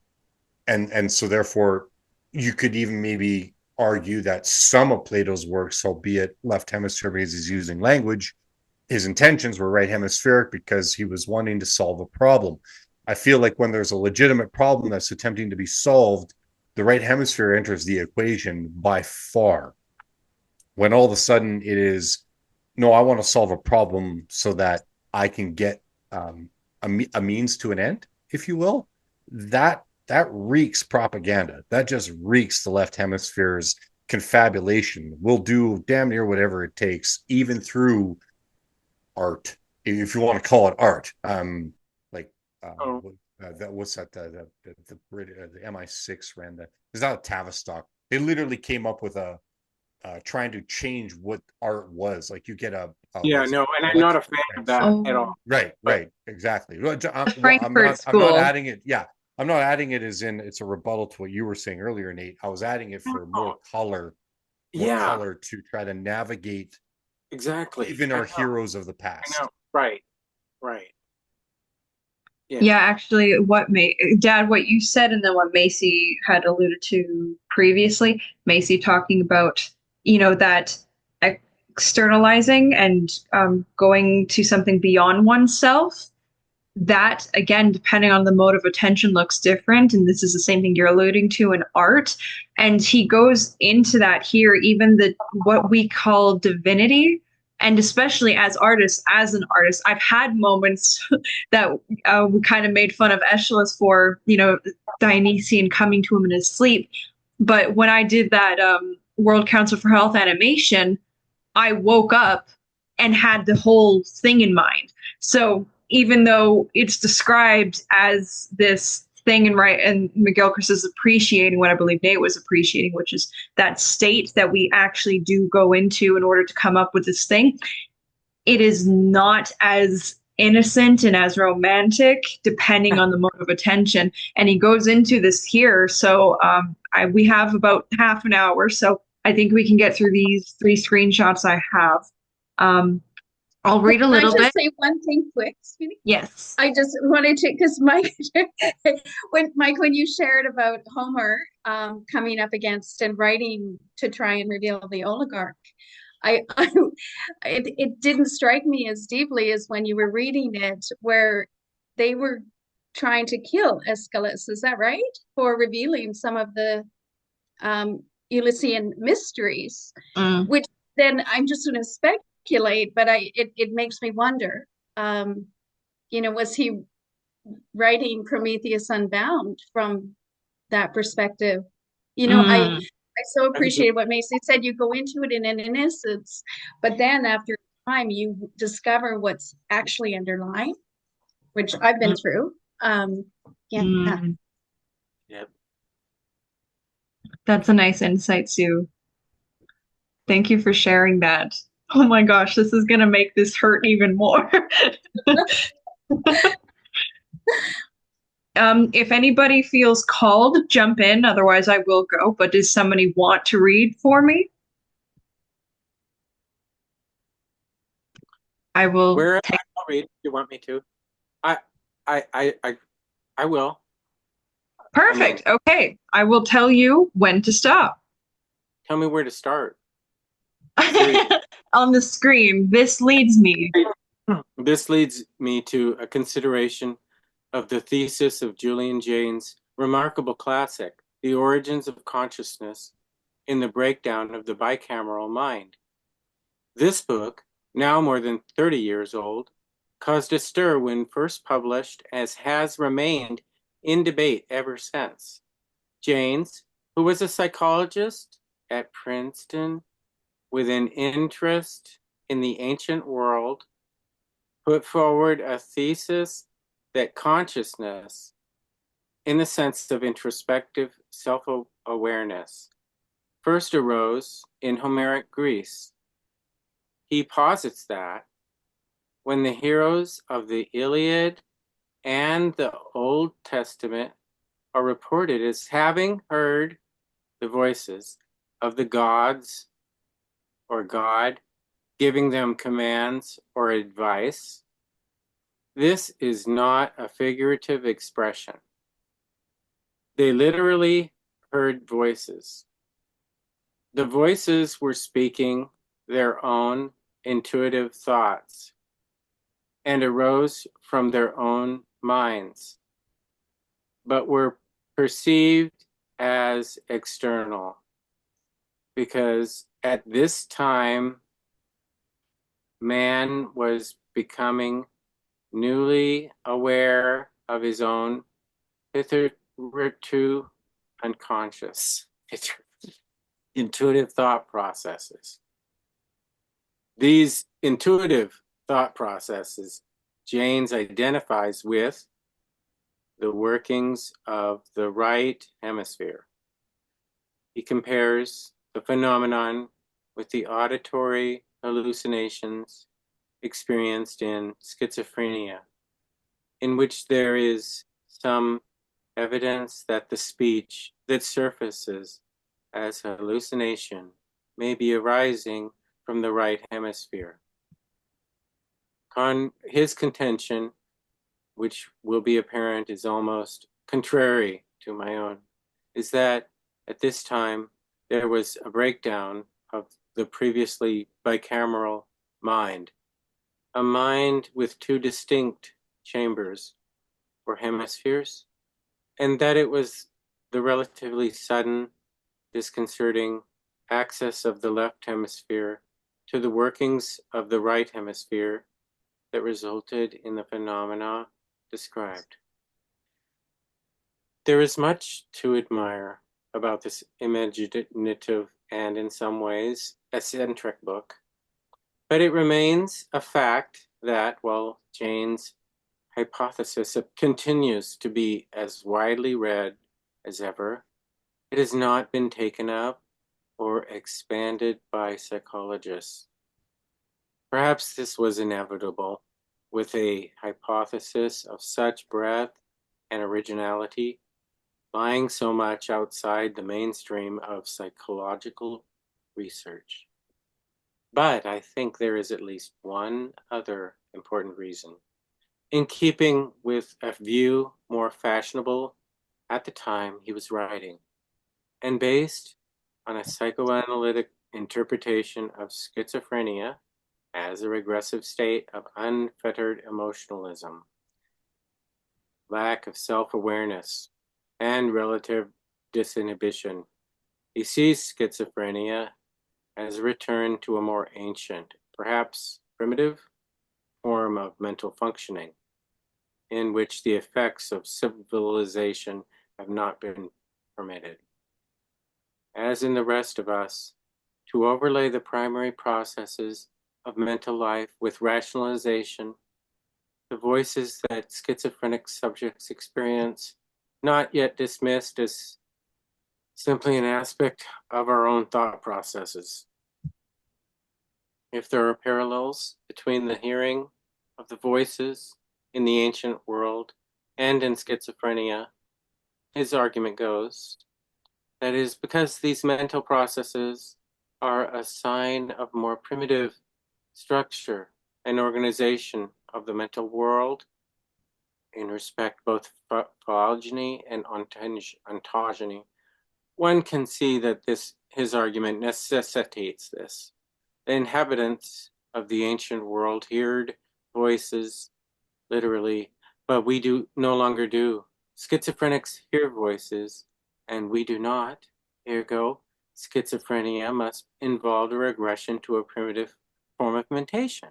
and so therefore, you could even maybe argue that some of Plato's works, albeit left hemisphere because he's using language, his intentions were right hemispheric because he was wanting to solve a problem. I feel like when there's a legitimate problem that's attempting to be solved, the right hemisphere enters the equation by far. When all of a sudden it is, no, I want to solve a problem so that I can get a means to an end, if you will, that reeks propaganda. That just reeks the left hemisphere's confabulation. We'll do damn near whatever it takes, even through art, if you want to call it art. That what's that? The MI6 ran that. It's not a Tavistock. They literally came up with a trying to change what art was. Like you get a Yeah, no, and I'm not a fan of that at all. Right, exactly. Frankfurt I'm not School. adding it. Yeah, I'm not adding it as in it's a rebuttal to what you were saying earlier, Nate. I was adding it for more color, color to try to navigate exactly even our heroes of the past. I know. Right. Yeah, actually, Dad, what you said, and then what Macy had alluded to previously, Macy talking about, that externalizing and going to something beyond oneself. That, again, depending on the mode of attention, looks different. And this is the same thing you're alluding to in art. And he goes into that here, even what we call divinity. And especially as an artist, I've had moments that we kind of made fun of Aeschylus for, Dionysian coming to him in his sleep. But when I did that World Council for Health animation, I woke up and had the whole thing in mind. So even though it's described as this thing and McGilchrist is appreciating what I believe Nate was appreciating, which is that state that we actually do go into in order to come up with this thing. It is not as innocent and as romantic, depending on the mode of attention. And he goes into this here. So we have about half an hour. So I think we can get through these 3 screenshots I have. I'll read a little bit. Can I just say one thing quick, sweetie? Yes. I just wanted to, because Mike, when you shared about Homer coming up against and writing to try and reveal the oligarch, it didn't strike me as deeply as when you were reading it, where they were trying to kill Aeschylus. Is that right? For revealing some of the Ulyssean mysteries, which then I'm just going to speculate, but it makes me wonder, was he writing Prometheus Unbound from that perspective? I so appreciate what Macy said. You go into it in an innocence, but then after time you discover what's actually underlying, which I've been through. Yep. That's a nice insight, Sue. Thank you for sharing that. Oh my gosh, this is going to make this hurt even more. If anybody feels called, jump in. Otherwise, I will go. But does somebody want to read for me? I will. I'll read if you want me to. I will. Perfect. Okay. I will tell you when to stop. Tell me where to start. On the screen. This leads me to a consideration of the thesis of Julian Jaynes' remarkable classic, The Origins of Consciousness in the Breakdown of the Bicameral Mind. This book, now more than 30 years old, caused a stir when first published, as has remained in debate ever since. Jaynes, who was a psychologist at Princeton with an interest in the ancient world, put forward a thesis that consciousness, in the sense of introspective self-awareness, first arose in Homeric Greece. He posits that when the heroes of the Iliad and the Old Testament are reported as having heard the voices of the gods or God giving them commands or advice. This is not a figurative expression. They literally heard voices. The voices were speaking their own intuitive thoughts and arose from their own minds, but were perceived as external because at this time, man was becoming newly aware of his own hitherto unconscious intuitive thought processes. These intuitive thought processes, James identifies with the workings of the right hemisphere. He compares the phenomenon with the auditory hallucinations experienced in schizophrenia, in which there is some evidence that the speech that surfaces as hallucination may be arising from the right hemisphere. His contention, which will be apparent is almost contrary to my own, is that at this time there was a breakdown of the previously bicameral mind, a mind with two distinct chambers or hemispheres, and that it was the relatively sudden, disconcerting access of the left hemisphere to the workings of the right hemisphere that resulted in the phenomena described. There is much to admire about this imaginative and in some ways eccentric book, but it remains a fact that while Jane's hypothesis continues to be as widely read as ever, it has not been taken up or expanded by psychologists. Perhaps this was inevitable with a hypothesis of such breadth and originality lying so much outside the mainstream of psychological research. But I think there is at least one other important reason. In keeping with a view more fashionable at the time he was writing, and based on a psychoanalytic interpretation of schizophrenia as a regressive state of unfettered emotionalism, lack of self-awareness, and relative disinhibition. He sees schizophrenia as a return to a more ancient, perhaps primitive, form of mental functioning, in which the effects of civilization have not been permitted. As in the rest of us, to overlay the primary processes of mental life with rationalization, the voices that schizophrenic subjects experience, not yet dismissed as simply an aspect of our own thought processes. If there are parallels between the hearing of the voices in the ancient world and in schizophrenia, his argument goes, that is because these mental processes are a sign of more primitive structure and organization of the mental world in respect both phylogeny and ontogeny. One can see that his argument necessitates this. The inhabitants of the ancient world heard voices, literally, but we no longer do. Schizophrenics hear voices, and we do not. Ergo, schizophrenia must involve a regression to a primitive form of mentation.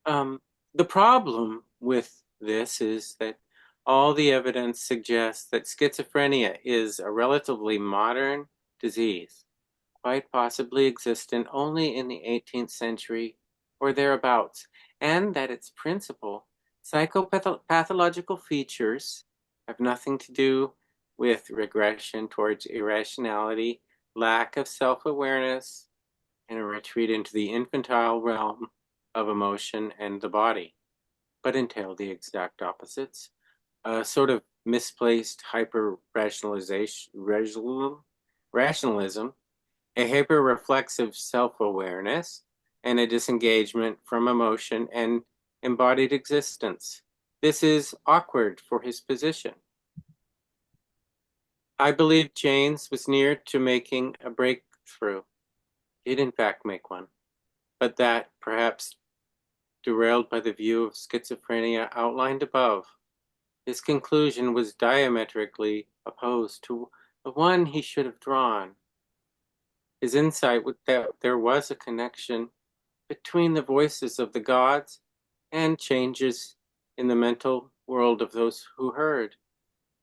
The problem with this is that all the evidence suggests that schizophrenia is a relatively modern disease, quite possibly existent only in the 18th century or thereabouts, and that its principal psychopathological features have nothing to do with regression towards irrationality, lack of self-awareness, and a retreat into the infantile realm of emotion and the body, but entail the exact opposites. A sort of misplaced hyper-rationalism a hyper-reflexive self-awareness, and a disengagement from emotion and embodied existence. This is awkward for his position. I believe James was near to making a breakthrough. He did in fact make one, but that, perhaps derailed by the view of schizophrenia outlined above, his conclusion was diametrically opposed to the one he should have drawn. His insight was that there was a connection between the voices of the gods and changes in the mental world of those who heard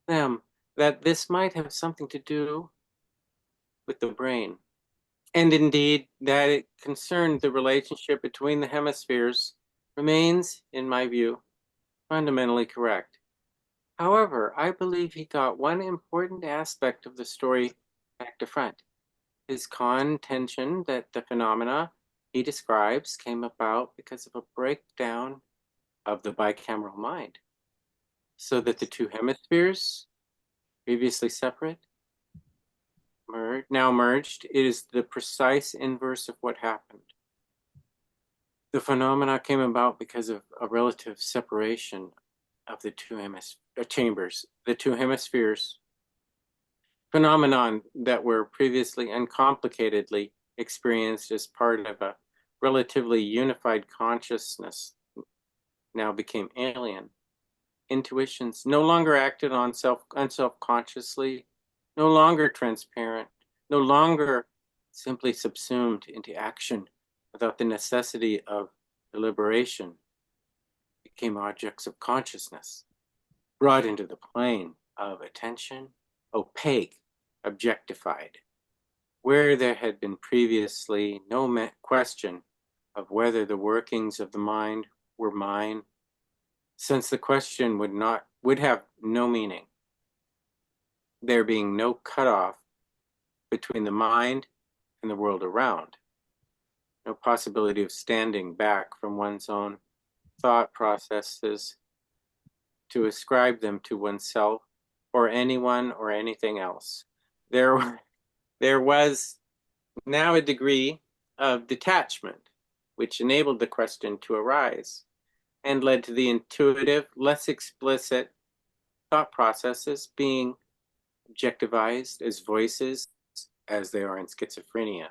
them, that this might have something to do with the brain. And indeed, that it concerned the relationship between the hemispheres remains, in my view, fundamentally correct. However, I believe he got one important aspect of the story back to front. His contention that the phenomena he describes came about because of a breakdown of the bicameral mind, so that the two hemispheres, previously separate, now merged. It is the precise inverse of what happened. The phenomena came about because of a relative separation of the two chambers, the two hemispheres, phenomenon that were previously uncomplicatedly experienced as part of a relatively unified consciousness now became alien. Intuitions no longer acted on unself-consciously, no longer transparent, no longer simply subsumed into action without the necessity of deliberation, became objects of consciousness, brought into the plane of attention, opaque, objectified, where there had been previously no question of whether the workings of the mind were mine, since the question would have no meaning, there being no cutoff between the mind and the world around, no possibility of standing back from one's own thought processes to ascribe them to oneself or anyone or anything else. There was now a degree of detachment which enabled the question to arise and led to the intuitive, less explicit thought processes being objectivized as voices, as they are in schizophrenia,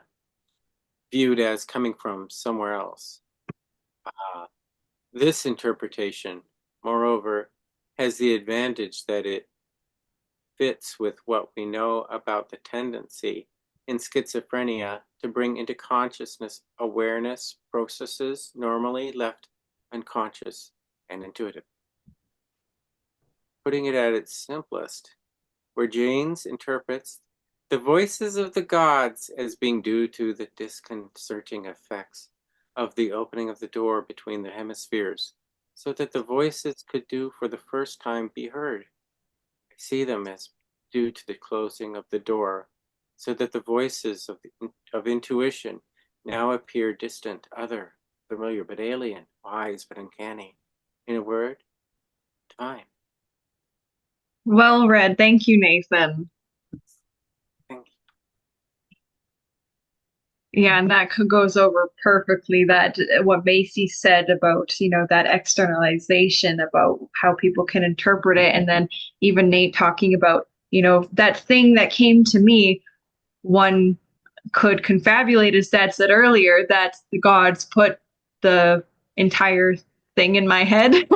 viewed as coming from somewhere else. This interpretation, moreover, has the advantage that it fits with what we know about the tendency in schizophrenia to bring into consciousness awareness processes normally left unconscious and intuitive. Putting it at its simplest, where James interprets the voices of the gods as being due to the disconcerting effects of the opening of the door between the hemispheres, so that the voices could for the first time be heard. I see them as due to the closing of the door, so that the voices of intuition now appear distant, other, familiar but alien, wise but uncanny. In a word, time. Well read. Thank you, Nathan. Thank you. Yeah, and that goes over perfectly that what Macy said about, that externalization, about how people can interpret it. And then even Nate talking about, that thing that came to me, one could confabulate, as Dad said earlier, that the gods put the entire thing in my head.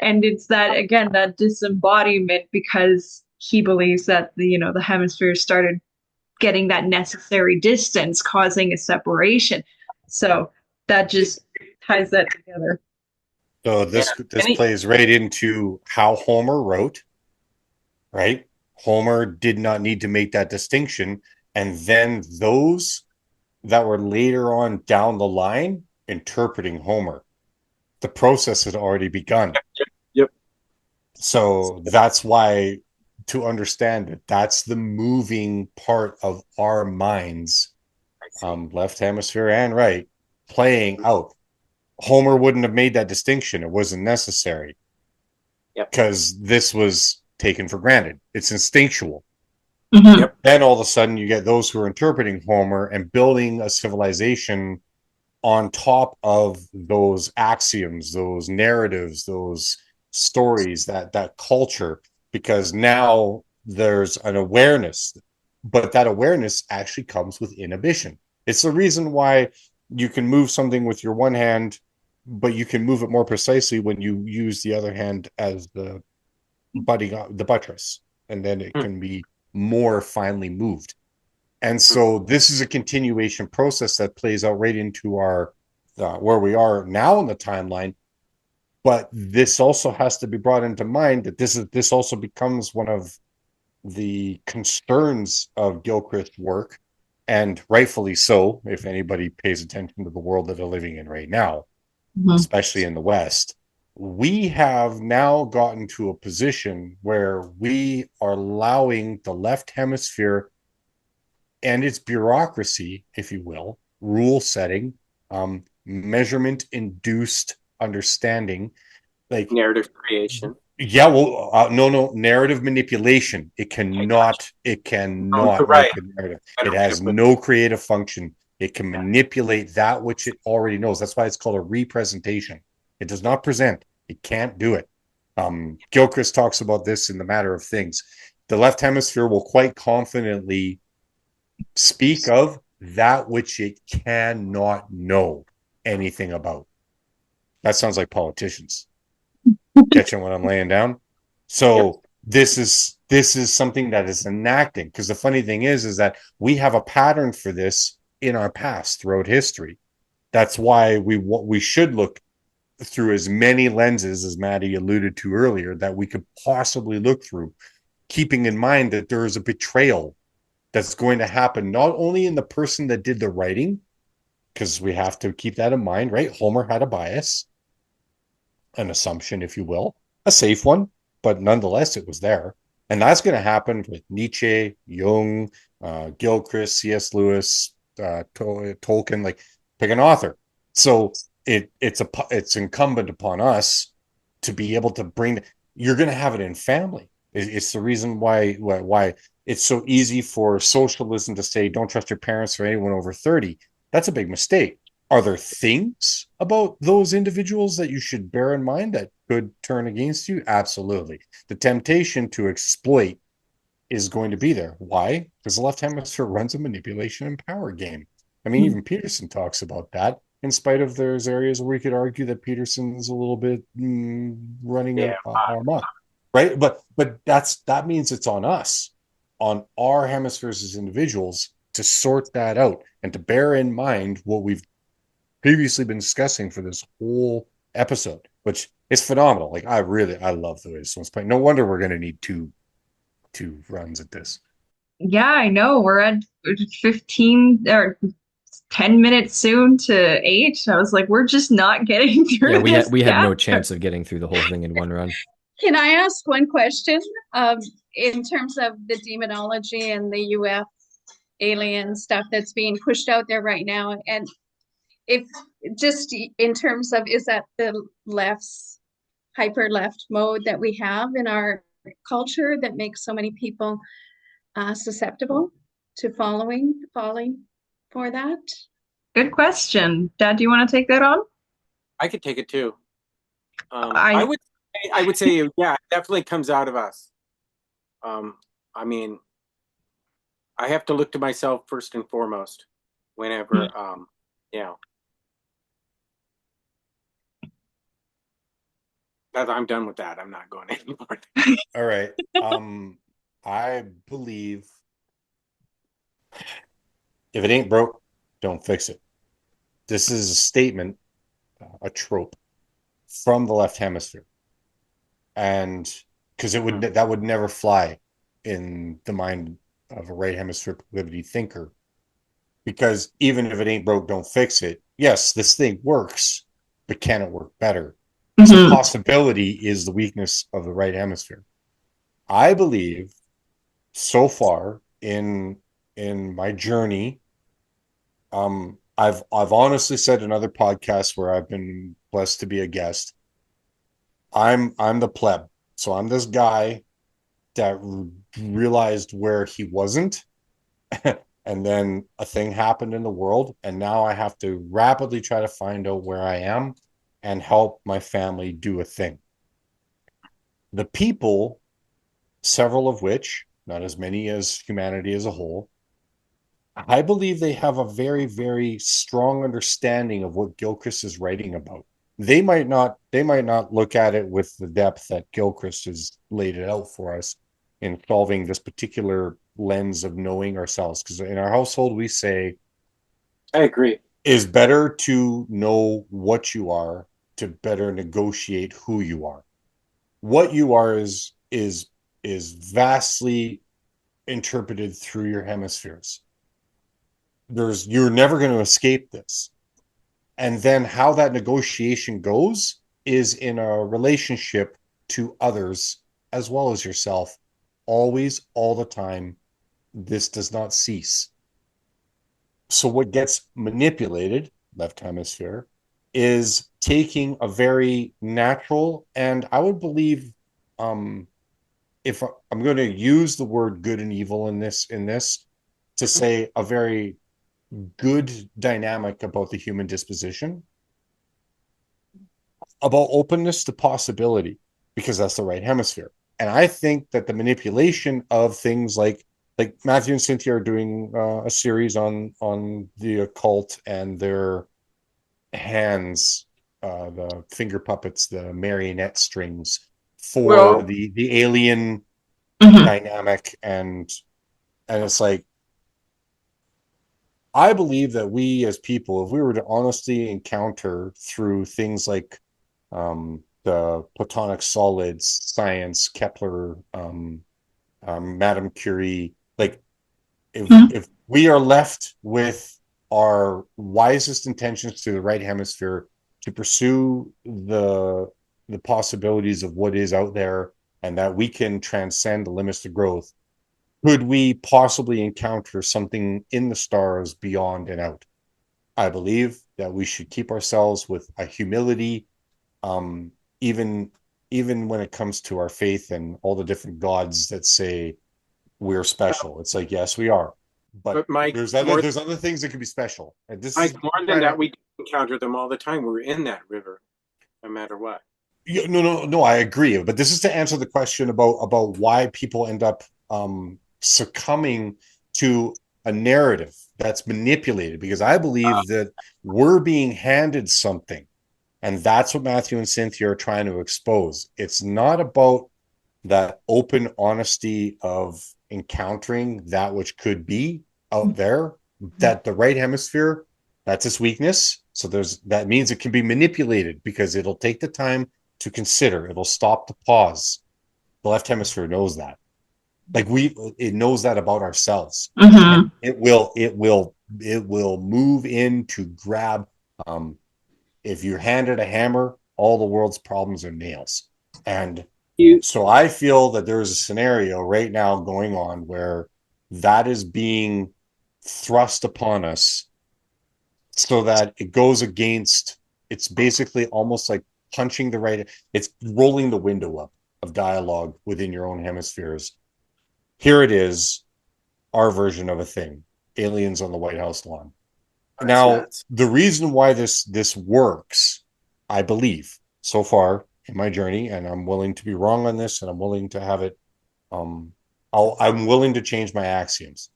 And it's that, again, that disembodiment, because he believes that the hemispheres started getting that necessary distance, causing a separation. So that just ties that together. So this plays right into how Homer wrote, right? Homer did not need to make that distinction. And then those that were later on down the line interpreting Homer, the process had already begun. Yep. So that's why, to understand it, that's the moving part of our minds, left hemisphere and right, playing out. Homer wouldn't have made that distinction. It wasn't necessary. Yep. Because this was taken for granted. It's instinctual. Mhm. Yep. Then all of a sudden you get those who are interpreting Homer and building a civilization on top of those axioms, those narratives, those stories, that culture, because now there's an awareness, but that awareness actually comes with inhibition. It's the reason why you can move something with your one hand, but you can move it more precisely when you use the other hand as the buttress, and then it can be more finely moved. And so this is a continuation process that plays out right into our where we are now in the timeline. But this also has to be brought into mind that this also becomes one of the concerns of Gilchrist's work, and rightfully so, if anybody pays attention to the world that they're living in right now, Mhm. especially in the West. We have now gotten to a position where we are allowing the left hemisphere and its bureaucracy, if you will, rule setting, measurement induced understanding, like, Narrative creation. yeah, well, no, narrative manipulation. It Oh, cannot you're make right. a narrative. Better It way to has put no creative function. It can that. manipulate that which it already knows. That's why it's called a representation. It does not present. It can't do it. Gilchrist talks about this in The Matter of Things. The left hemisphere will quite confidently speak of that which it cannot know anything about. That sounds like politicians. Catching what I'm laying down. Yep. So this is something that is enacting, because the funny thing is that we have a pattern for this in our past throughout history. That's why we should look through as many lenses as Maddie alluded to earlier that we could possibly look through, keeping in mind that there is a betrayal that's going to happen not only in the person that did the writing, because we have to keep that in mind, right? Homer had a bias, an assumption, if you will, a safe one, but nonetheless, it was there. And that's going to happen with Nietzsche, Jung, Gilchrist, C.S. Lewis, Tolkien, like, pick an author. So it's incumbent upon us to be able to bring. You're going to have it in family. It's the reason why it's so easy for socialism to say don't trust your parents or anyone over 30. That's a big mistake. Are there things about those individuals that you should bear in mind that could turn against you? Absolutely. The temptation to exploit is going to be there. Why? Because the left hemisphere runs a manipulation and power game. I mean, even Peterson talks about that, in spite of there's areas where we could argue that Peterson's a little bit running Yeah. amok, right? But that means it's on us, on our hemispheres as individuals, to sort that out and to bear in mind what we've previously been discussing for this whole episode, which is phenomenal. Like, I love the way this one's playing. No wonder we're going to need two runs at this. Yeah, I know. We're at 15 or 10 minutes soon to 8. I was like, we're just not getting through Yeah, this we had no chapter. chance of getting through the whole thing in one run. Can I ask one question? In terms of the demonology and the UF alien stuff that's being pushed out there right now, and if just in terms of, is that the left's hyper left mode that we have in our culture that makes so many people susceptible to falling for that? Good question. Dad, do you want to take that on? I could take it too. I I would say, yeah, it definitely comes out of us. I mean, I have to look to myself first and foremost whenever, you know, I'm done with that. I'm not going anymore. All right. I believe if it ain't broke, don't fix it. This is a statement, a trope from the left hemisphere, and because that would never fly in the mind of a right hemisphere proclivity thinker. Because even if it ain't broke, don't fix it. Yes, this thing works, but can it work better? So Mhm. possibility is the weakness of the right hemisphere. I believe so far in my journey, I've honestly said in other podcasts where I've been blessed to be a guest, I'm the pleb. So I'm this guy that realized where he wasn't. And then a thing happened in the world, and now I have to rapidly try to find out where I am and help my family do a thing. The people, several of which, not as many as humanity as a whole, I believe they have a very, very strong understanding of what Gilchrist is writing about. They might not look at it with the depth that Gilchrist has laid it out for us in solving this particular lens of knowing ourselves. Because in our household, we say, I agree. is better to know what you are to better negotiate who you are. What you are is vastly interpreted through your hemispheres. You're never going to escape this. And then how that negotiation goes is in a relationship to others as well as yourself, always, all the time. This does not cease. So what gets manipulated, left hemisphere, is taking a very natural, and I would believe, if I'm going to use the word good and evil in this to say a very good dynamic about the human disposition, about openness to possibility, because that's the right hemisphere. And I think that the manipulation of things like Matthew and Cynthia are doing a series on the occult and their hands, the finger puppets, the marionette strings for the alien dynamic, and it's like, I believe that we as people, if we were to honestly encounter through things like the Platonic solids, science, Kepler, Madame Curie, like if we are left with our wisest intentions to the right hemisphere to pursue the possibilities of what is out there, and that we can transcend the limits to growth, could we possibly encounter something in the stars beyond and out? I believe that we should keep ourselves with a humility, even when it comes to our faith and all the different gods that say we're special. It's like, yes, we are, but Mike, there's other things that could be special. And this Mike, is more than that, we encounter them all the time. We're in that river, no matter what. No, I agree. But this is to answer the question about why people end up succumbing to a narrative that's manipulated, because I believe that we're being handed something, and that's what Matthew and Cynthia are trying to expose. It's not about that open honesty of encountering that which could be out there, that the right hemisphere, that's its weakness. So that means it can be manipulated because it'll take the time to consider, it'll stop to pause. The left hemisphere knows that. Like it knows that about ourselves. And it will move in to grab. If you're handed a hammer, all the world's problems are nails. And so I feel that there's a scenario right now going on where that is being thrust upon us, so that it goes against, it's basically almost like punching the right, it's rolling the window up of dialogue within your own hemispheres. Here it is, our version of a thing, aliens on the White House lawn. Now, the reason why this works, I believe, so far in my journey, and I'm willing to be wrong on this, and I'm willing to have it, I'm willing to change my axioms.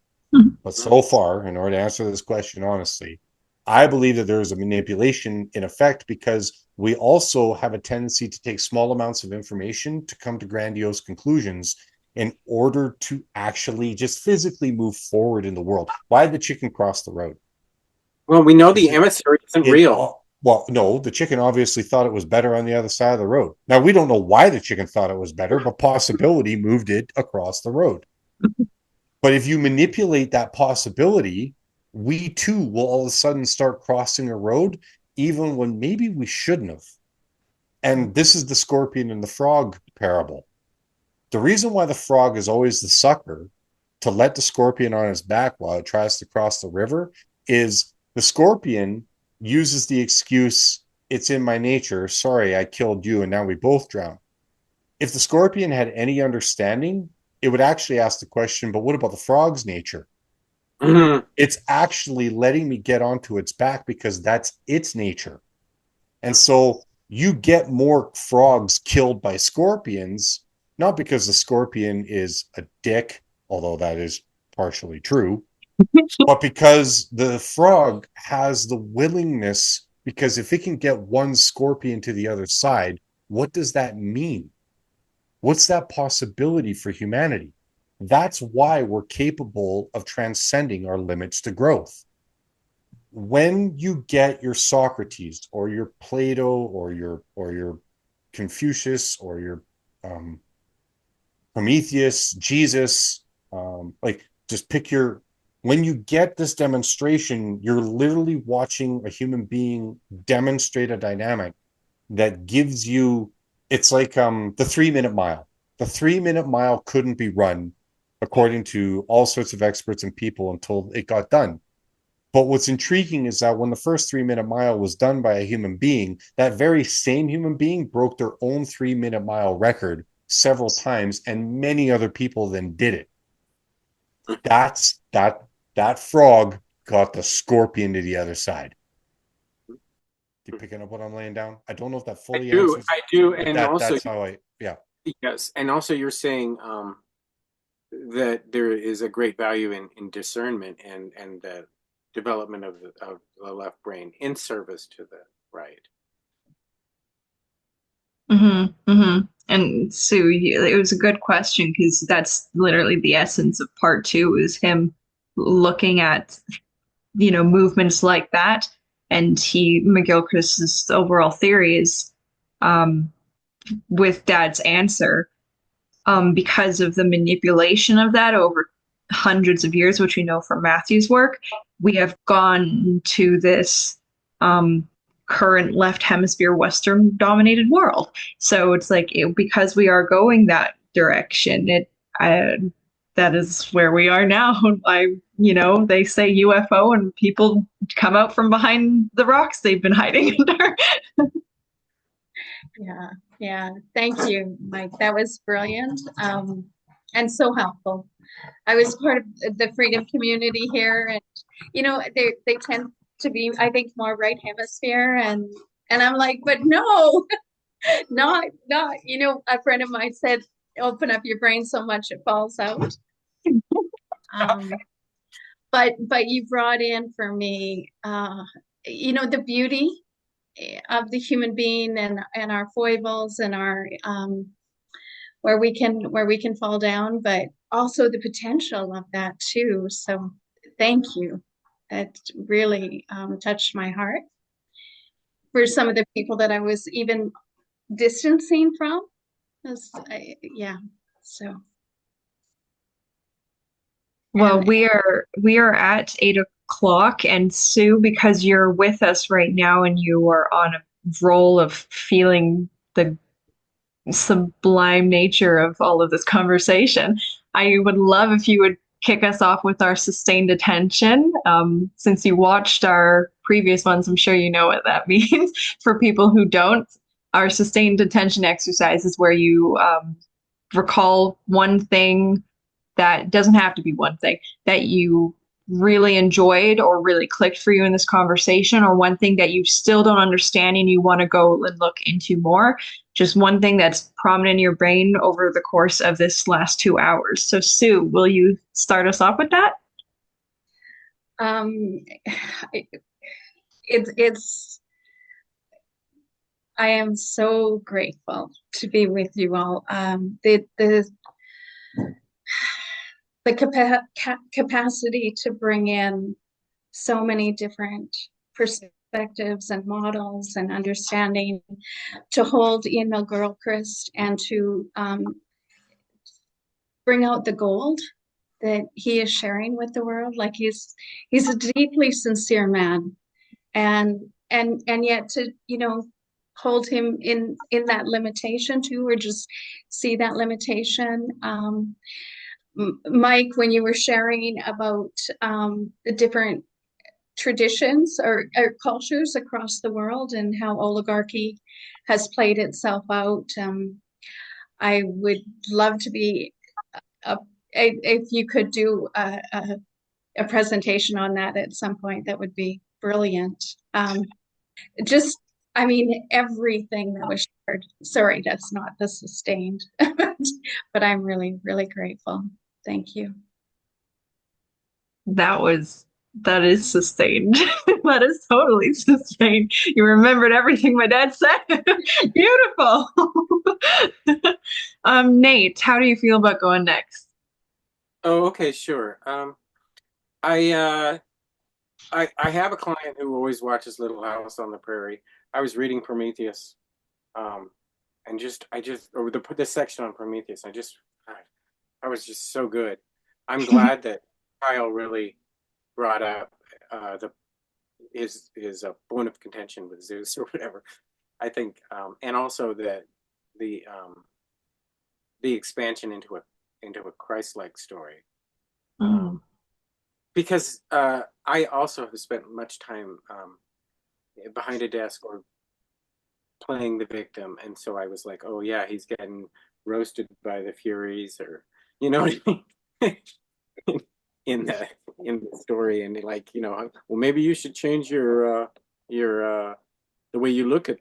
But so far, in order to answer this question honestly, I believe that there is a manipulation in effect, because we also have a tendency to take small amounts of information to come to grandiose conclusions in order to actually just physically move forward in the world. Why did the chicken cross the road? Well, we know the emissary isn't real. Well, no, the chicken obviously thought it was better on the other side of the road. Now, we don't know why the chicken thought it was better, but possibility moved it across the road. But if you manipulate that possibility, we too will all of a sudden start crossing a road, even when maybe we shouldn't have. And this is the scorpion and the frog parable. The reason why the frog is always the sucker to let the scorpion on its back while it tries to cross the river is the scorpion uses the excuse, it's in my nature, sorry, I killed you and now we both drown. If the scorpion had any understanding, it would actually ask the question, but what about the frog's nature? Mhm. It's actually letting me get onto its back because that's its nature. And so you get more frogs killed by scorpions, not because the scorpion is a dick, although that is partially true, but because the frog has the willingness, because if it can get one scorpion to the other side, what does that mean? What's that possibility for humanity? That's why we're capable of transcending our limits to growth. When you get your Socrates or your Plato or your Confucius or your um, Prometheus, Jesus, like just pick your. When you get this demonstration, you're literally watching a human being demonstrate a dynamic that gives you. It's like the 3 minute mile. The 3 minute mile couldn't be run, according to all sorts of experts and people, until it got done. But what's intriguing is that when the first 3 minute mile was done by a human being, that very same human being broke their own 3 minute mile record several times, and many other people then did it. That frog got the scorpion to the other side. You picking up what I'm laying down? I don't know if that fully answers. I do, but and also that's how yeah. yes, and also you're saying that there is a great value in discernment and the development of the left brain in service to the right. And Sue, it was a good question because that's literally the essence of part two is him looking at, movements like that. And McGilchrist's overall theory is, with Dad's answer, because of the manipulation of that over hundreds of years, which we know from Matthew's work, we have gone to this current left hemisphere Western dominated world. So it's like because we are going that direction, that is where we are now. They say UFO and people come out from behind the rocks they've been hiding under. Yeah. Thank you, Mike. That was brilliant, and so helpful. I was part of the freedom community here, and they tend to be, I think, more right hemisphere, and I'm like, but no, not. A friend of mine said, "Open up your brain so much it falls out." But you brought in for me, the beauty of the human being and our foibles and our where we can fall down, but also the potential of that too. So thank you. That really touched my heart for some of the people that I was even distancing from. Yeah. So. Well, we are at 8 o'clock, and Sue, because you're with us right now and you are on a roll of feeling the sublime nature of all of this conversation, I would love if you would kick us off with our sustained attention. Since you watched our previous ones, I'm sure you know what that means. For people who don't, our sustained attention exercise is where you recall one thing that doesn't have to be one thing that you really enjoyed or really clicked for you in this conversation, or one thing that you still don't understand and you want to go and look into more. Just one thing that's prominent in your brain over the course of this last 2 hours. So, Sue, will you start us off with that? It's I am so grateful to be with you all. The capacity to bring in so many different perspectives and models and understanding, to hold Iain McGilchrist and to bring out the gold that he is sharing with the world. Like he's a deeply sincere man, and yet to hold him in that limitation too, or just see that limitation. Mike, when you were sharing about the different traditions or cultures across the world and how oligarchy has played itself out, I would love to be if you could do a presentation on that at some point, that would be brilliant. Just, I mean, everything that was shared. Sorry, that's not the sustained, but I'm really, really grateful. Thank you. That is sustained. That is totally sustained. You remembered everything my dad said. Beautiful. Nate, how do you feel about going next? Oh, okay, sure. I uh, I have a client who always watches Little House on the Prairie. I was reading Prometheus, um, and I just or the section on Prometheus. I was just so good. I'm glad that Kyle really brought up the his bone of contention with Zeus or whatever. I think, and also the the expansion into a Christ-like story. Mm. Because I also have spent much time behind a desk or playing the victim, and so I was like, oh yeah, he's getting roasted by the Furies, or you know what I mean, in the story, and like, well, maybe you should change your the way you look at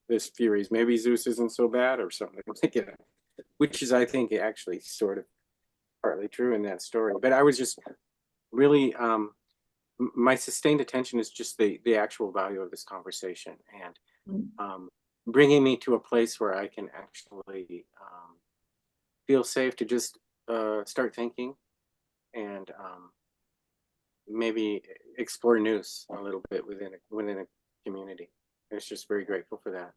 this Furies. Maybe Zeus isn't so bad or something. Like, which is, I think, actually sort of partly true in that story. But I was just really my sustained attention is just the actual value of this conversation, and bringing me to a place where I can actually feel safe to just start thinking and maybe explore news a little bit within a community. I was just very grateful for that,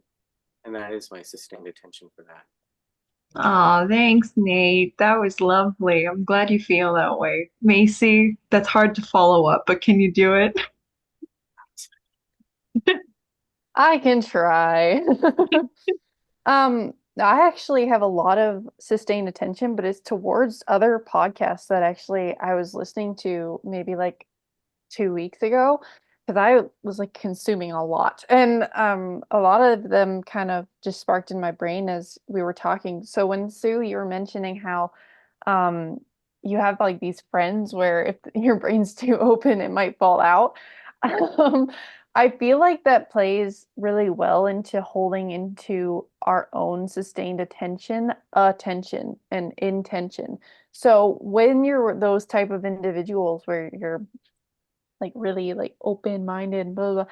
and that is my sustained attention for that. Oh, thanks, Nate. That was lovely. I'm glad you feel that way. Macy, that's hard to follow up, but can you do it? I can try. I actually have a lot of sustained attention, but it's towards other podcasts that actually I was listening to maybe like 2 weeks ago, because I was like consuming a lot. And a lot of them kind of just sparked in my brain as we were talking. So when Sue, you were mentioning how um you have like these friends where if your brain's too open, it might fall out. Um, I feel like that plays really well into holding into our own sustained attention and intention. So when you're those type of individuals where you're like really like open-minded, blah, blah,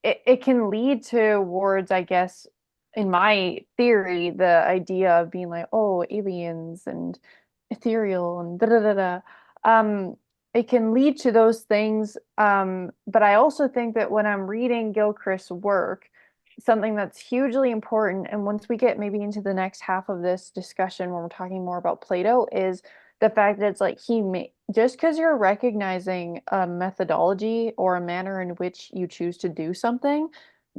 it can lead towards, I guess, in my theory, the idea of being like, oh, aliens and ethereal and da da da da. It can lead to those things. But I also think that when I'm reading Gilchrist's work, something that's hugely important, and once we get maybe into the next half of this discussion when we're talking more about Plato, is the fact that it's like just because you're recognizing a methodology or a manner in which you choose to do something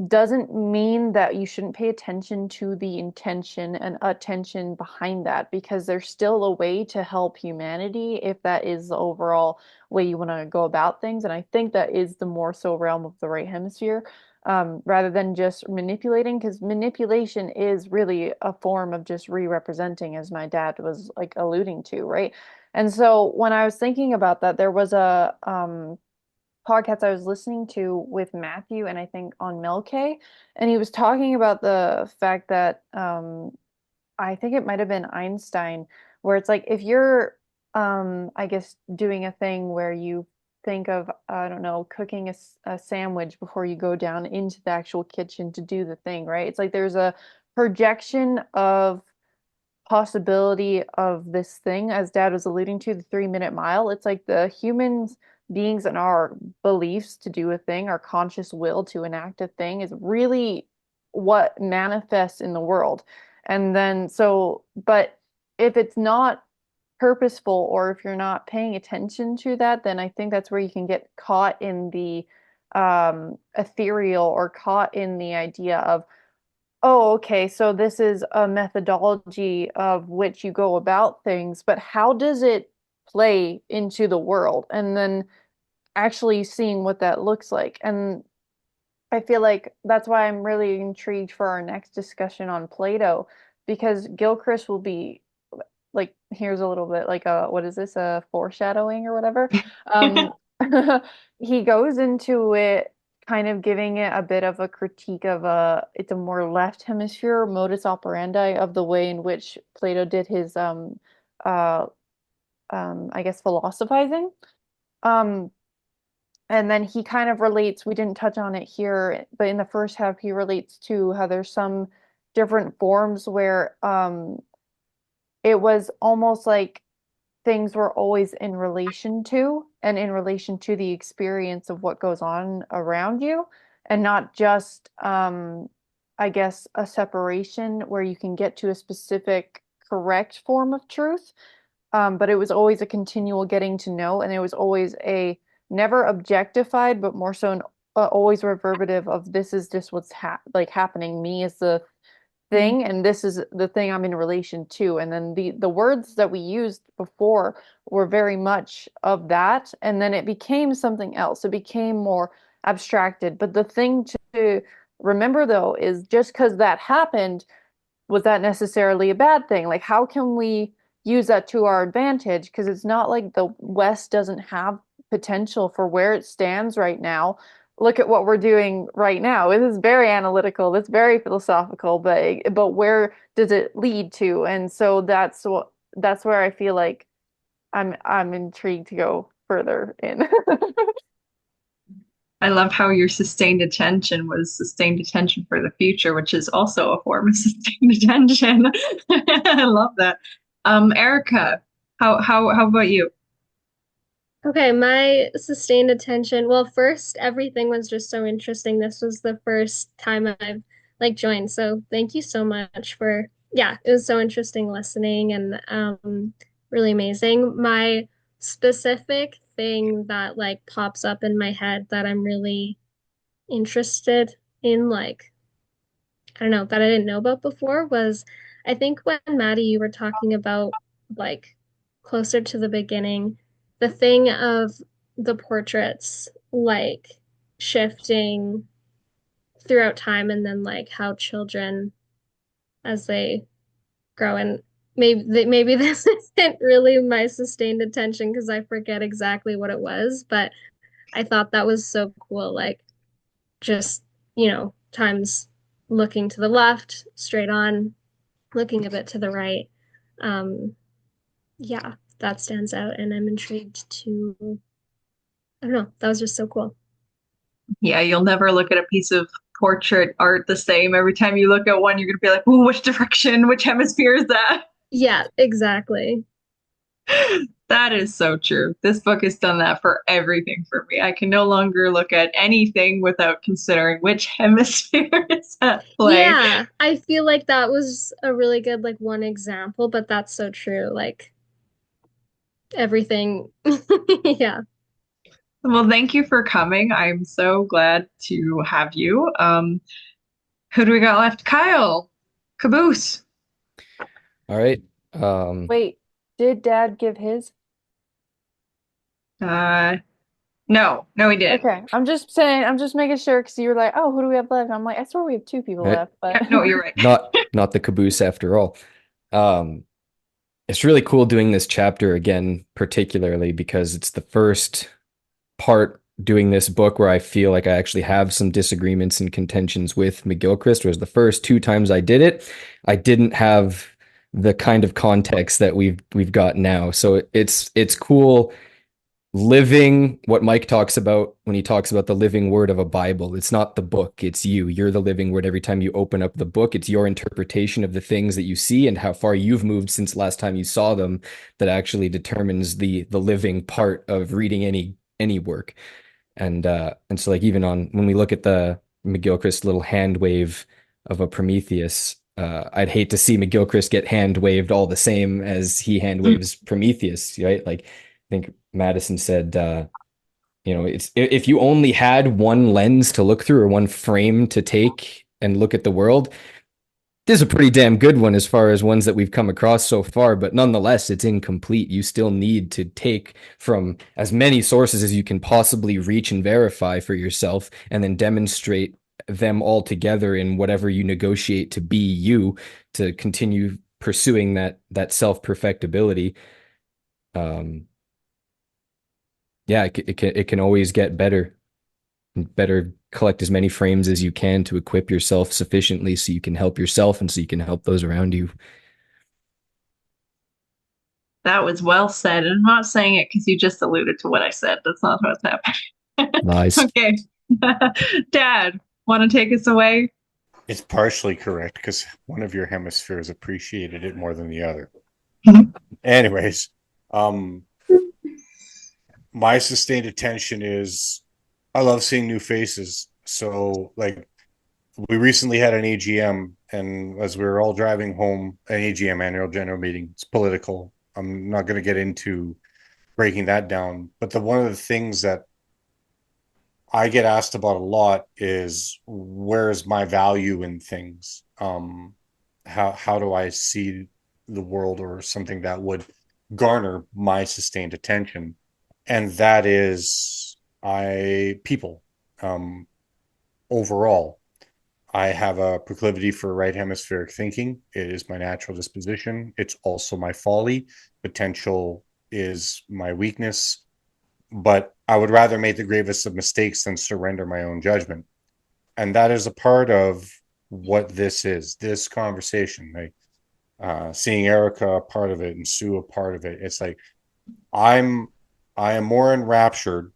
doesn't mean that you shouldn't pay attention to the intention and attention behind that, because there's still a way to help humanity if that is the overall way you want to go about things. And I think that is the more so realm of the right hemisphere, rather than just manipulating, because manipulation is really a form of just re-representing, as my dad was like alluding to, right? And so when I was thinking about that, there was a podcast I was listening to with Matthew, and I think on Milk, and he was talking about the fact that I think it might have been Einstein, where it's like if you're I guess doing a thing where you think of, I don't know, cooking a sandwich before you go down into the actual kitchen to do the thing, right? It's like there's a projection of possibility of this thing, as Dad was alluding to, the 3 minute mile. It's like the humans beings and our beliefs to do a thing, our conscious will to enact a thing, is really what manifests in the world. And then but if it's not purposeful, or if you're not paying attention to that, then I think that's where you can get caught in the ethereal, or caught in the idea of, oh, okay, so this is a methodology of which you go about things, but how does it play into the world? And then actually seeing what that looks like. And I feel like that's why I'm really intrigued for our next discussion on Plato, because Gilchrist will be like here's a little bit like a what is this, a foreshadowing or whatever. Um, he goes into it kind of giving it a bit of a critique of it's a more left hemisphere modus operandi of the way in which Plato did his uh I guess philosophizing. Um, and then he kind of relates, we didn't touch on it here, but in the first half, he relates to how there's some different forms where it was almost like things were always in relation to and in relation to the experience of what goes on around you, and not just, I guess, a separation where you can get to a specific correct form of truth. But it was always a continual getting to know, and it was always a never objectified, but more so an always reverberative of this is just what's happening. Me is the thing, and this is the thing I'm in relation to. And then the words that we used before were very much of that, and then it became something else. It became more abstracted. But the thing to remember though is just because that happened, was that necessarily a bad thing? Like, how can we use that to our advantage? Because it's not like the West doesn't have potential for where it stands right now. Look at what we're doing right now. It is very analytical, it's very philosophical, but where does it lead to? And so that's where I feel like I'm intrigued to go further in. I love how your sustained attention was sustained attention for the future, which is also a form of sustained attention. I love that. Erica, how about you? Okay, my sustained attention. Well, first, everything was just so interesting. This was the first time I've like joined. So thank you so much for, yeah, it was so interesting listening and really amazing. My specific thing that like pops up in my head that I'm really interested in, like, I don't know, that I didn't know about before was I think when Maddie, you were talking about like closer to the beginning, the thing of the portraits like shifting throughout time and then like how children as they grow and maybe this isn't really my sustained attention because I forget exactly what it was, but I thought that was so cool. Like just, times looking to the left, straight on, looking a bit to the right. Um, yeah, that stands out, and I'm intrigued to, I don't know, that was just so cool. Yeah, you'll never look at a piece of portrait art the same. Every time you look at one, you're gonna be like, "Ooh, which direction? Which hemisphere is that?" Yeah, exactly. That is so true. This book has done that for everything for me. I can no longer look at anything without considering which hemisphere is at play. Yeah, I feel like that was a really good, like, one example, but that's so true. Like, everything. Yeah. Well, thank you for coming. I'm so glad to have you. Who do we got left? Kyle, Caboose. All right. Wait, did Dad give his? No, he didn't. Okay, I'm just saying, I'm just making sure because you were like, oh, who do we have left? I'm like, I swear we have two people Right. left, but Yeah, no, you're right. Not the caboose after all. It's really cool doing this chapter again, particularly because it's the first part doing this book where I feel like I actually have some disagreements and contentions with McGilchrist. Whereas the first two times I did it, I didn't have the kind of context that we've got now. So it's cool living what Mike talks about when he talks about the living word of a Bible. It's not the book, it's you. You're the living word. Every time you open up the book, it's your interpretation of the things that you see and how far you've moved since last time you saw them that actually determines the living part of reading any work. And so like even on when we look at the McGilchrist little hand wave of a Prometheus, I'd hate to see McGilchrist get hand waved all the same as he hand waves Prometheus, right? Like I think Madison said, it's if you only had one lens to look through or one frame to take and look at the world, this is a pretty damn good one as far as ones that we've come across so far, but nonetheless, it's incomplete. You still need to take from as many sources as you can possibly reach and verify for yourself, and then demonstrate them all together in whatever you negotiate to be you to continue pursuing that self-perfectibility, yeah, it can always get better. Better collect as many frames as you can to equip yourself sufficiently so you can help yourself and so you can help those around you. That was well said. And I'm not saying it because you just alluded to what I said. That's not what's happening. Lies. Okay. Dad, want to take us away? It's partially correct because one of your hemispheres appreciated it more than the other. Anyways, my sustained attention is I love seeing new faces. So, like, we recently had an AGM, and as we were all driving home, an AGM, annual general meeting, it's political. I'm not going to get into breaking that down, but one of the things that I get asked about a lot is where's my value in things? How do I see the world, or something that would garner my sustained attention? And that is people. Overall, I have a proclivity for right hemispheric thinking. It is my natural disposition. It's also my folly. Potential is my weakness. But I would rather make the gravest of mistakes than surrender my own judgment. And that is a part of what this is, this conversation. Like, seeing Erica a part of it and Sue a part of it. It's like I am more enraptured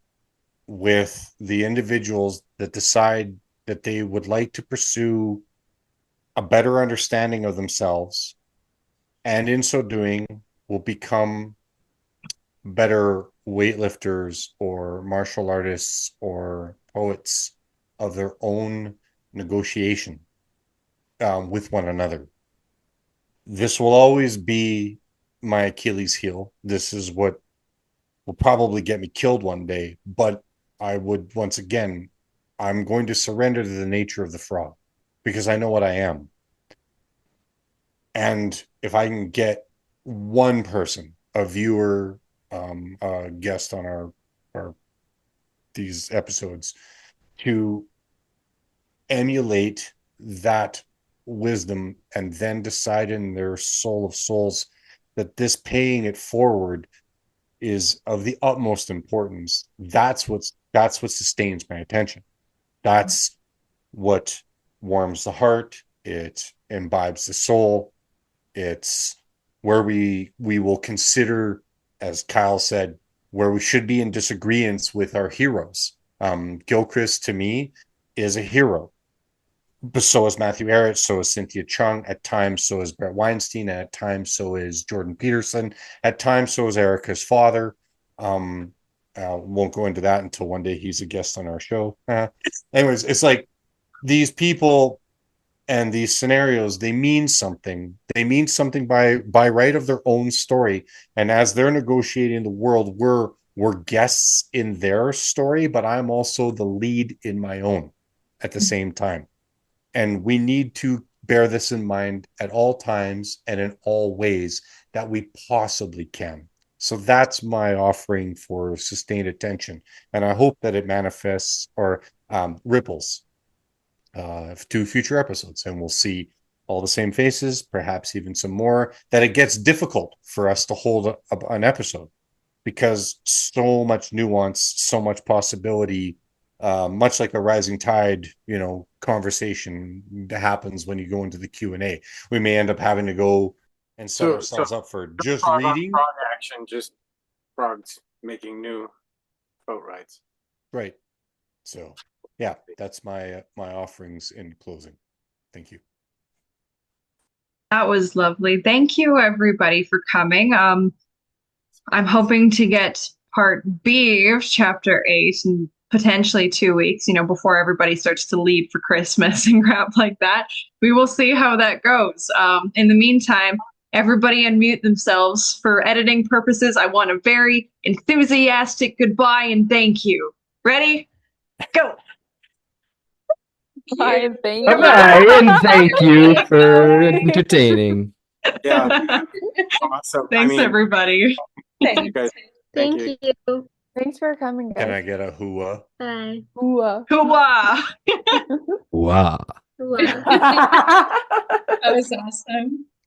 with the individuals that decide that they would like to pursue a better understanding of themselves, and in so doing will become better weightlifters or martial artists or poets of their own negotiation with one another. This will always be my Achilles heel. This is what will probably get me killed one day, but I would, once again, I'm going to surrender to the nature of the frog because I know what I am. And if I can get one person, a viewer, a guest on our these episodes, to emulate that wisdom and then decide in their soul of souls that this paying it forward is of the utmost importance, that's what sustains my attention. That's what warms the heart. It imbibes the soul. It's where we will consider, as Kyle said, where we should be in disagreements with our heroes. Gilchrist, to me, is a hero. But so is Matthew Ehret, so is Cynthia Chung, at times so is Brett Weinstein, at times so is Jordan Peterson, at times so is Erica's father. Won't go into that until one day he's a guest on our show. Anyways, it's like these people and these scenarios, they mean something. They mean something by right of their own story. And as they're negotiating the world, we're guests in their story, but I'm also the lead in my own at the same time. And we need to bear this in mind at all times and in all ways that we possibly can. So that's my offering for sustained attention. And I hope that it manifests or ripples to future episodes. And we'll see all the same faces, perhaps even some more, that it gets difficult for us to hold an episode because so much nuance, so much possibility, much like a rising tide, conversation happens when you go into the Q&A. We may end up having to go and set ourselves up for just reading. Frog action, just frogs making new boat rides. Right. So, yeah, that's my offerings in closing. Thank you. That was lovely. Thank you, everybody, for coming. I'm hoping to get part B of chapter 8 in potentially 2 weeks, before everybody starts to leave for Christmas and crap like that. We will see how that goes. In the meantime, everybody unmute themselves. For editing purposes, I want a very enthusiastic goodbye and thank you. Ready? Go! Bye and thank you. Bye, and thank you for entertaining. Yeah. Awesome. Thanks, everybody. You guys, Thank you. Thanks for coming, guys. Can I get a hooah? Bye. Hooah. Hooah! Wow. Hooah. That was awesome.